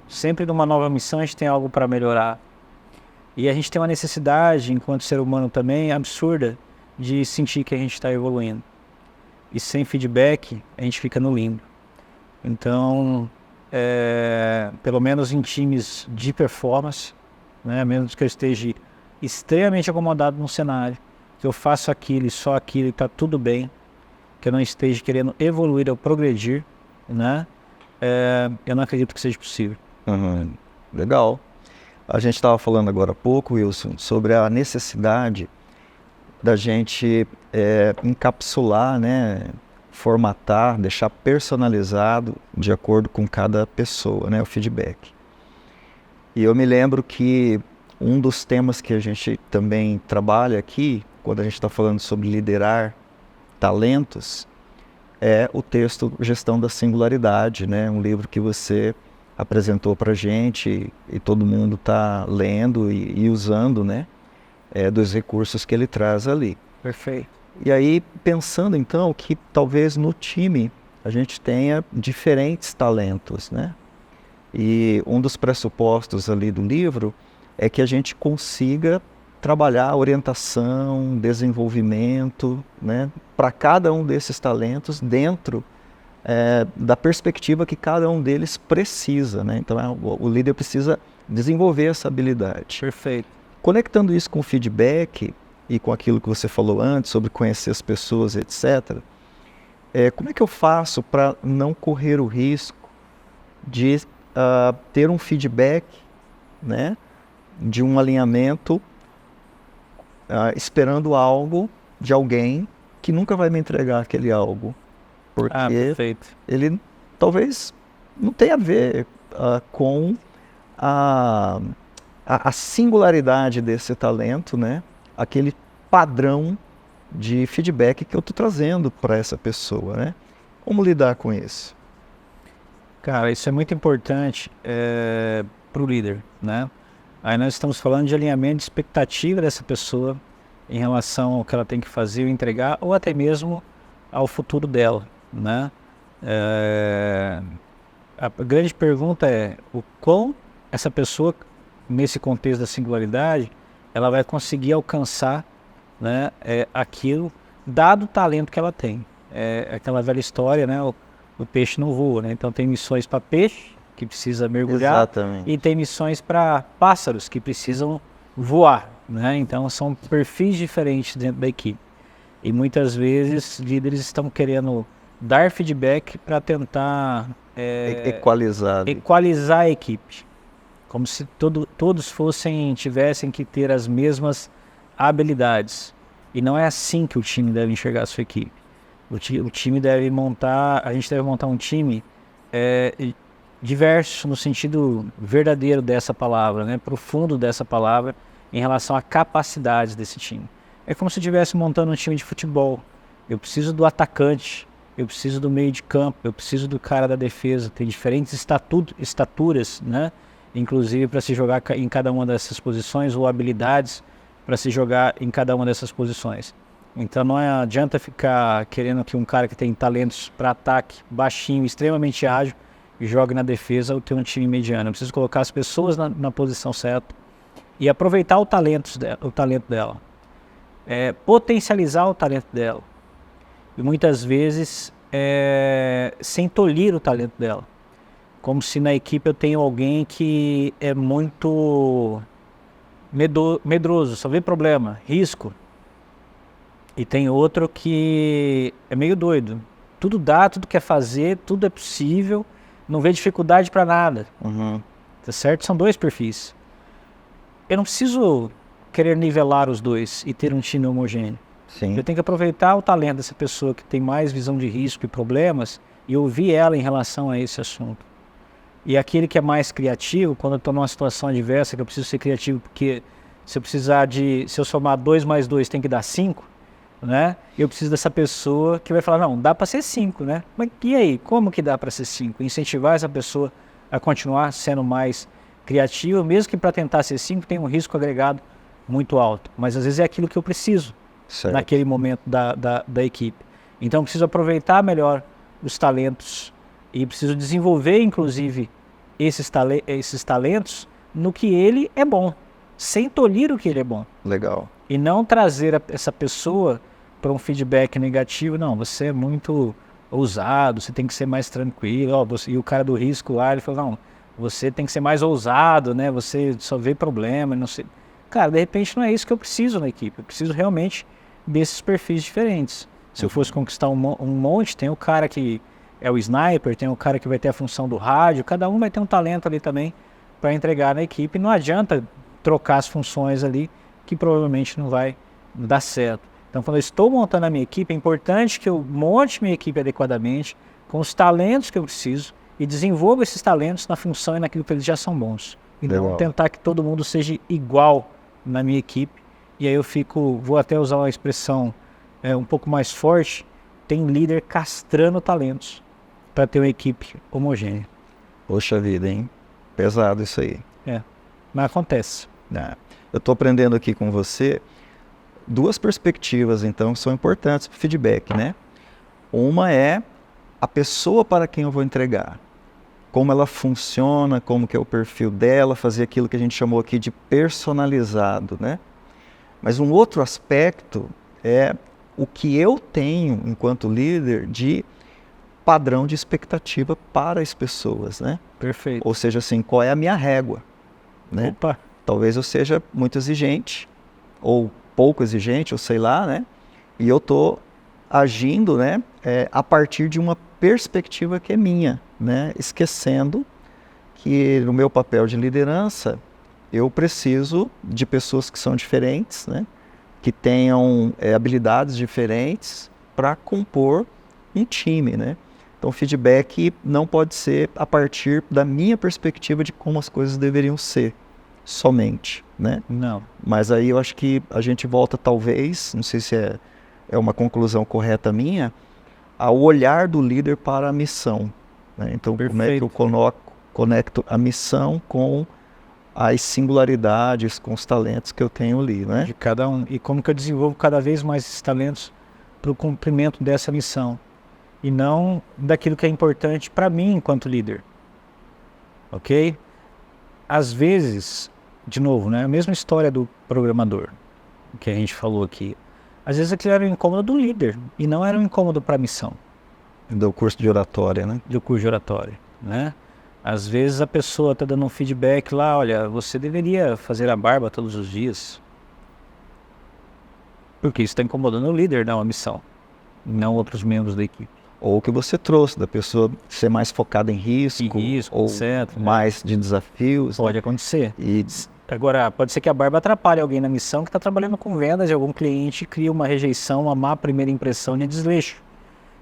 Sempre numa nova missão a gente tem algo para melhorar. E a gente tem uma necessidade, enquanto ser humano também, absurda, de sentir que a gente está evoluindo. E sem feedback a gente fica no limbo. Então, pelo menos em times de performance, né, mesmo que eu esteja extremamente acomodado num cenário, que eu faço aquilo e só aquilo e está tudo bem, que eu não esteja querendo evoluir ou progredir, né, eu não acredito que seja possível. Legal. A gente estava falando agora há pouco, Wilson, sobre a necessidade da gente encapsular, né, formatar, deixar personalizado de acordo com cada pessoa, né, o feedback. E eu me lembro que um dos temas que a gente também trabalha aqui, quando a gente está falando sobre liderar talentos, é o texto Gestão da Singularidade, né, um livro que você apresentou para a gente e todo mundo está lendo e usando, né, dos recursos que ele traz ali. Perfeito. E aí, pensando então que talvez no time a gente tenha diferentes talentos, né? E um dos pressupostos ali do livro é que a gente consiga trabalhar orientação, desenvolvimento, né, para cada um desses talentos dentro da perspectiva que cada um deles precisa, né? Então o líder precisa desenvolver essa habilidade. Perfeito. Conectando isso com o feedback e com aquilo que você falou antes, sobre conhecer as pessoas, etc., como é que eu faço para não correr o risco de ter um feedback, né, de um alinhamento esperando algo de alguém que nunca vai me entregar aquele algo? Porque ele talvez não tenha a ver com a singularidade desse talento, né? Aquele padrão de feedback que eu estou trazendo para essa pessoa, né? Como lidar com isso? Cara, isso é muito importante para o líder, né? Aí nós estamos falando de alinhamento de expectativa dessa pessoa em relação ao que ela tem que fazer ou entregar, ou até mesmo ao futuro dela, né? A grande pergunta é o quão essa pessoa, nesse contexto da singularidade, ela vai conseguir alcançar, né, aquilo, dado o talento que ela tem. Aquela velha história, né, o peixe não voa, né? Então tem missões para peixe, que precisa mergulhar. Exatamente. E tem missões para pássaros, que precisam voar, né? Então são perfis diferentes dentro da equipe. E muitas vezes líderes estão querendo dar feedback para tentar equalizar a equipe. Como se todos tivessem que ter as mesmas habilidades. E não é assim que o time deve enxergar a sua equipe. A gente deve montar um time diverso no sentido verdadeiro dessa palavra, né? Profundo dessa palavra, em relação à capacidade desse time. É como se eu estivesse montando um time de futebol. Eu preciso do atacante, eu preciso do meio de campo, eu preciso do cara da defesa. Tem diferentes estaturas, né? Inclusive para se jogar em cada uma dessas posições, ou habilidades para se jogar em cada uma dessas posições. Então não adianta ficar querendo que um cara que tem talentos para ataque, baixinho, extremamente ágil, jogue na defesa ou ter um time mediano. Eu preciso colocar as pessoas na posição certa e aproveitar o talento dela. Potencializar o talento dela. E muitas vezes sem tolir o talento dela. Como se na equipe eu tenho alguém que é muito medroso, só vê problema, risco. E tem outro que é meio doido. Tudo dá, tudo quer fazer, tudo é possível, não vê dificuldade para nada. Uhum. Tá certo? São dois perfis. Eu não preciso querer nivelar os dois e ter um time homogêneo. Sim. Eu tenho que aproveitar o talento dessa pessoa que tem mais visão de risco e problemas e ouvir ela em relação a esse assunto. E aquele que é mais criativo, quando eu estou numa situação adversa, que eu preciso ser criativo porque se eu somar 2 mais 2 tem que dar 5, né? Eu preciso dessa pessoa que vai falar, não, dá para ser 5, né? Mas e aí, como que dá para ser 5? Incentivar essa pessoa a continuar sendo mais criativa, mesmo que para tentar ser 5 tem um risco agregado muito alto. Mas às vezes é aquilo que eu preciso naquele momento da equipe. Então eu preciso aproveitar melhor os talentos e preciso desenvolver, inclusive, esses talentos no que ele é bom, sem tolir o que ele é bom. Legal. E não trazer essa pessoa para um feedback negativo. Não, você é muito ousado, você tem que ser mais tranquilo. E o cara do risco lá, ele falou, não, você tem que ser mais ousado, né? Você só vê problema, não sei. Cara, de repente não é isso que eu preciso na equipe. Eu preciso realmente desses perfis diferentes. Se eu fosse conquistar um monte, tem o cara que é o sniper, tem o cara que vai ter a função do rádio, cada um vai ter um talento ali também para entregar na equipe. Não adianta trocar as funções ali, que provavelmente não vai dar certo. Então, quando eu estou montando a minha equipe, é importante que eu monte minha equipe adequadamente, com os talentos que eu preciso, e desenvolva esses talentos na função e naquilo que eles já são bons. E não tentar que todo mundo seja igual na minha equipe. E aí eu vou até usar uma expressão um pouco mais forte, tem líder castrando talentos para ter uma equipe homogênea. Poxa vida, hein? Pesado isso aí. Mas acontece. Eu estou aprendendo aqui com você duas perspectivas, então, que são importantes para o feedback, né? Uma é a pessoa para quem eu vou entregar. Como ela funciona, como que é o perfil dela, fazer aquilo que a gente chamou aqui de personalizado, né? Mas um outro aspecto é o que eu tenho, enquanto líder, de padrão de expectativa para as pessoas, né? Perfeito. Ou seja, assim, qual é a minha régua, né? Opa! Talvez eu seja muito exigente, ou pouco exigente, ou sei lá, né? E eu estou agindo, né, a partir de uma perspectiva que é minha, né? Esquecendo que no meu papel de liderança, eu preciso de pessoas que são diferentes, né? Que tenham habilidades diferentes para compor um time, né? Então, o feedback não pode ser a partir da minha perspectiva de como as coisas deveriam ser, somente, né? Não. Mas aí eu acho que a gente volta, talvez, não sei se é uma conclusão correta minha, ao olhar do líder para a missão, né? Então, como é que eu conecto a missão com as singularidades, com os talentos que eu tenho ali, né? De cada um. E como que eu desenvolvo cada vez mais esses talentos para o cumprimento dessa missão. E não daquilo que é importante para mim enquanto líder. Ok? Às vezes, de novo, né? A mesma história do programador que a gente falou aqui. Às vezes aquilo era um incômodo do líder e não era um incômodo para a missão. Do curso de oratória, né? Do curso de oratória, né? Às vezes a pessoa está dando um feedback lá, olha, você deveria fazer a barba todos os dias. Porque isso está incomodando o líder, não a missão, não outros membros da equipe. Ou o que você trouxe, da pessoa ser mais focada em risco ou etc, mais de desafios. Pode acontecer. E agora, pode ser que a barba atrapalhe alguém na missão que está trabalhando com vendas e algum cliente cria uma rejeição, uma má primeira impressão e desleixo.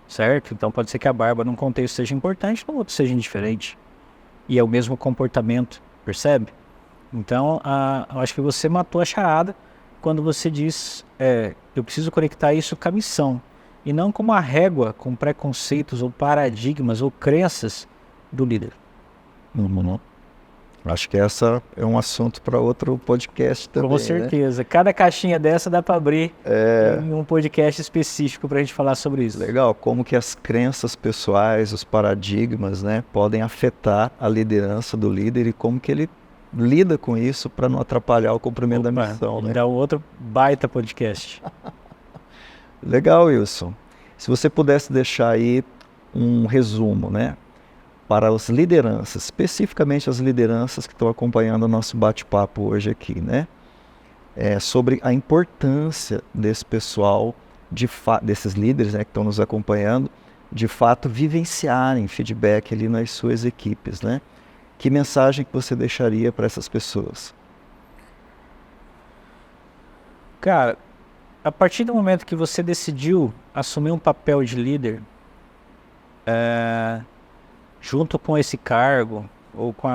Certo? Então pode ser que a barba num contexto seja importante, no outro seja indiferente. E é o mesmo comportamento, percebe? Então, eu acho que você matou a charada quando você diz, eu preciso conectar isso com a missão. E não com uma régua, com preconceitos ou paradigmas ou crenças do líder. Acho que essa é um assunto para outro podcast também, Com certeza. Cada caixinha dessa dá para abrir em um podcast específico para a gente falar sobre isso. Legal, como que as crenças pessoais, os paradigmas, né, podem afetar a liderança do líder e como que ele lida com isso para não atrapalhar o cumprimento da missão, né? Dá outro baita podcast. Legal, Wilson. Se você pudesse deixar aí um resumo, né, para as lideranças, especificamente as lideranças que estão acompanhando o nosso bate-papo hoje aqui, né, sobre a importância desse pessoal, desses líderes, né, que estão nos acompanhando, de fato vivenciarem feedback ali nas suas equipes, né? Que mensagem que você deixaria para essas pessoas? Cara, a partir do momento que você decidiu assumir um papel de líder, junto com esse cargo, ou com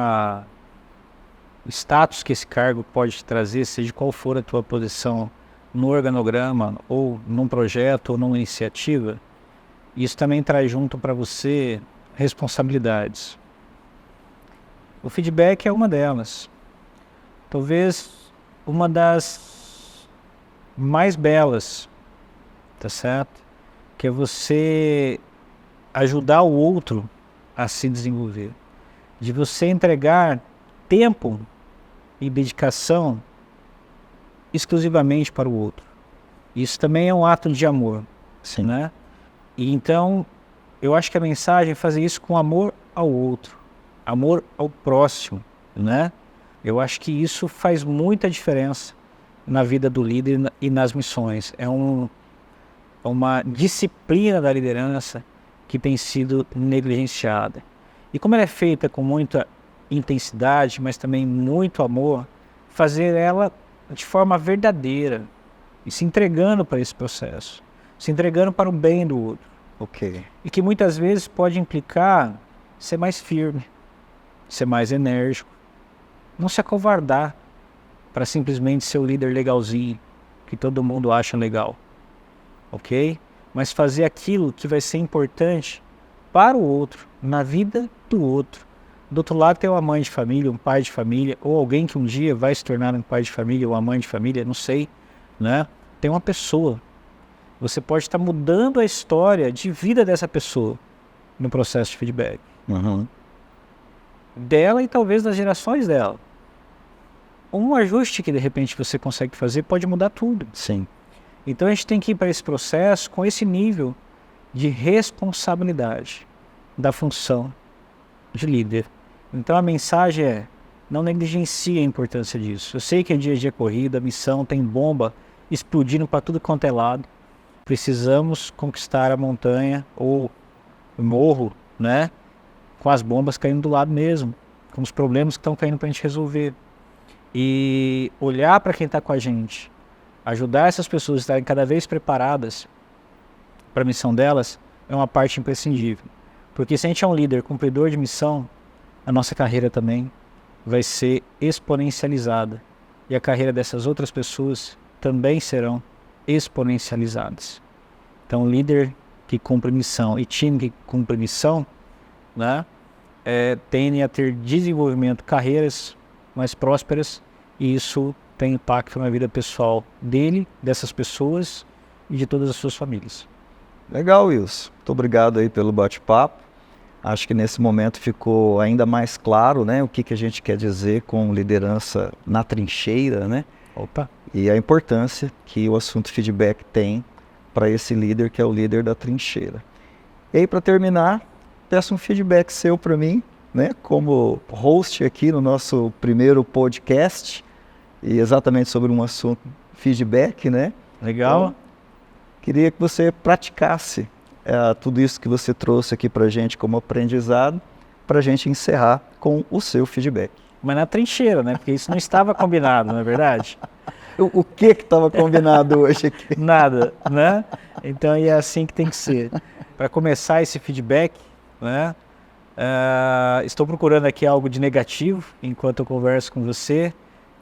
o status que esse cargo pode te trazer, seja qual for a tua posição no organograma, ou num projeto, ou numa iniciativa, isso também traz junto para você responsabilidades. O feedback é uma delas. Talvez uma das mais belas, tá certo? Que é você ajudar o outro a se desenvolver. De você entregar tempo e dedicação exclusivamente para o outro. Isso também é um ato de amor. Sim. Né? E então, eu acho que a mensagem é fazer isso com amor ao outro, amor ao próximo, né? Eu acho que isso faz muita diferença na vida do líder e nas missões. É uma disciplina da liderança que tem sido negligenciada. E como ela é feita com muita intensidade, mas também muito amor, fazer ela de forma verdadeira e se entregando para esse processo, se entregando para o bem do outro. Ok. E que muitas vezes pode implicar ser mais firme, ser mais enérgico, não se acovardar para simplesmente ser o líder legalzinho, que todo mundo acha legal, ok? Mas fazer aquilo que vai ser importante para o outro, na vida do outro. Do outro lado tem uma mãe de família, um pai de família, ou alguém que um dia vai se tornar um pai de família ou uma mãe de família, não sei, né? Tem uma pessoa. Você pode estar mudando a história de vida dessa pessoa no processo de feedback. Uhum. Dela e talvez das gerações dela. Um ajuste que de repente você consegue fazer pode mudar tudo. Sim. Então a gente tem que ir para esse processo com esse nível de responsabilidade da função de líder. Então a mensagem é: não negligencie a importância disso. Eu sei que é dia a dia corrida, missão, tem bomba explodindo para tudo quanto é lado. Precisamos conquistar a montanha ou o morro, né? Com as bombas caindo do lado mesmo, com os problemas que estão caindo para a gente resolver. E olhar para quem está com a gente, ajudar essas pessoas a estarem cada vez preparadas para a missão delas, é uma parte imprescindível. Porque se a gente é um líder cumpridor de missão, a nossa carreira também vai ser exponencializada. E a carreira dessas outras pessoas também serão exponencializadas. Então, líder que cumpre missão e time que cumpre missão, né, tendem a ter desenvolvimento, carreiras mais prósperas, e isso tem impacto na vida pessoal dele, dessas pessoas e de todas as suas famílias. Legal, Wilson. Muito obrigado aí pelo bate-papo. Acho que nesse momento ficou ainda mais claro, né, o que a gente quer dizer com liderança na trincheira, né? Opa! E a importância que o assunto feedback tem para esse líder que é o líder da trincheira. E aí, para terminar, peço um feedback seu para mim, né, como host aqui no nosso primeiro podcast, e exatamente sobre um assunto feedback, né? Legal. Então, queria que você praticasse tudo isso que você trouxe aqui para a gente como aprendizado, para a gente encerrar com o seu feedback. Mas na trincheira, né? Porque isso não estava combinado, não é verdade? O que estava combinado hoje aqui? Nada, né? Então é assim que tem que ser. Para começar esse feedback, né? Estou procurando aqui algo de negativo enquanto eu converso com você,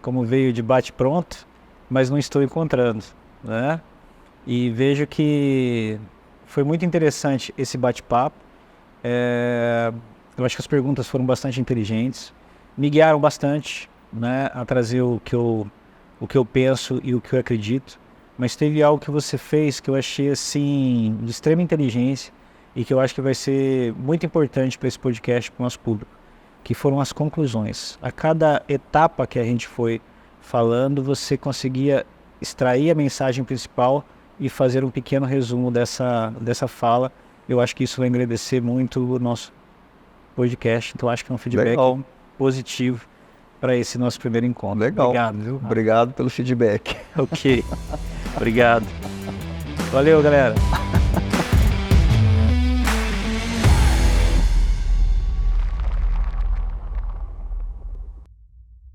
como veio de bate-pronto, mas não estou encontrando, né? E vejo que foi muito interessante esse bate-papo. Eu acho que as perguntas foram bastante inteligentes. me guiaram bastante, né, a trazer o que eu penso e o que eu acredito. Mas teve algo que você fez que eu achei assim de extrema inteligência e que eu acho que vai ser muito importante para esse podcast, para o nosso público, que foram as conclusões. A cada etapa que a gente foi falando, você conseguia extrair a mensagem principal e fazer um pequeno resumo dessa fala. Eu acho que isso vai engrandecer muito o nosso podcast, então acho que é um feedback Legal. positivo para esse nosso primeiro encontro. Legal. Obrigado, viu? Obrigado pelo feedback. Ok. Obrigado. Valeu, galera.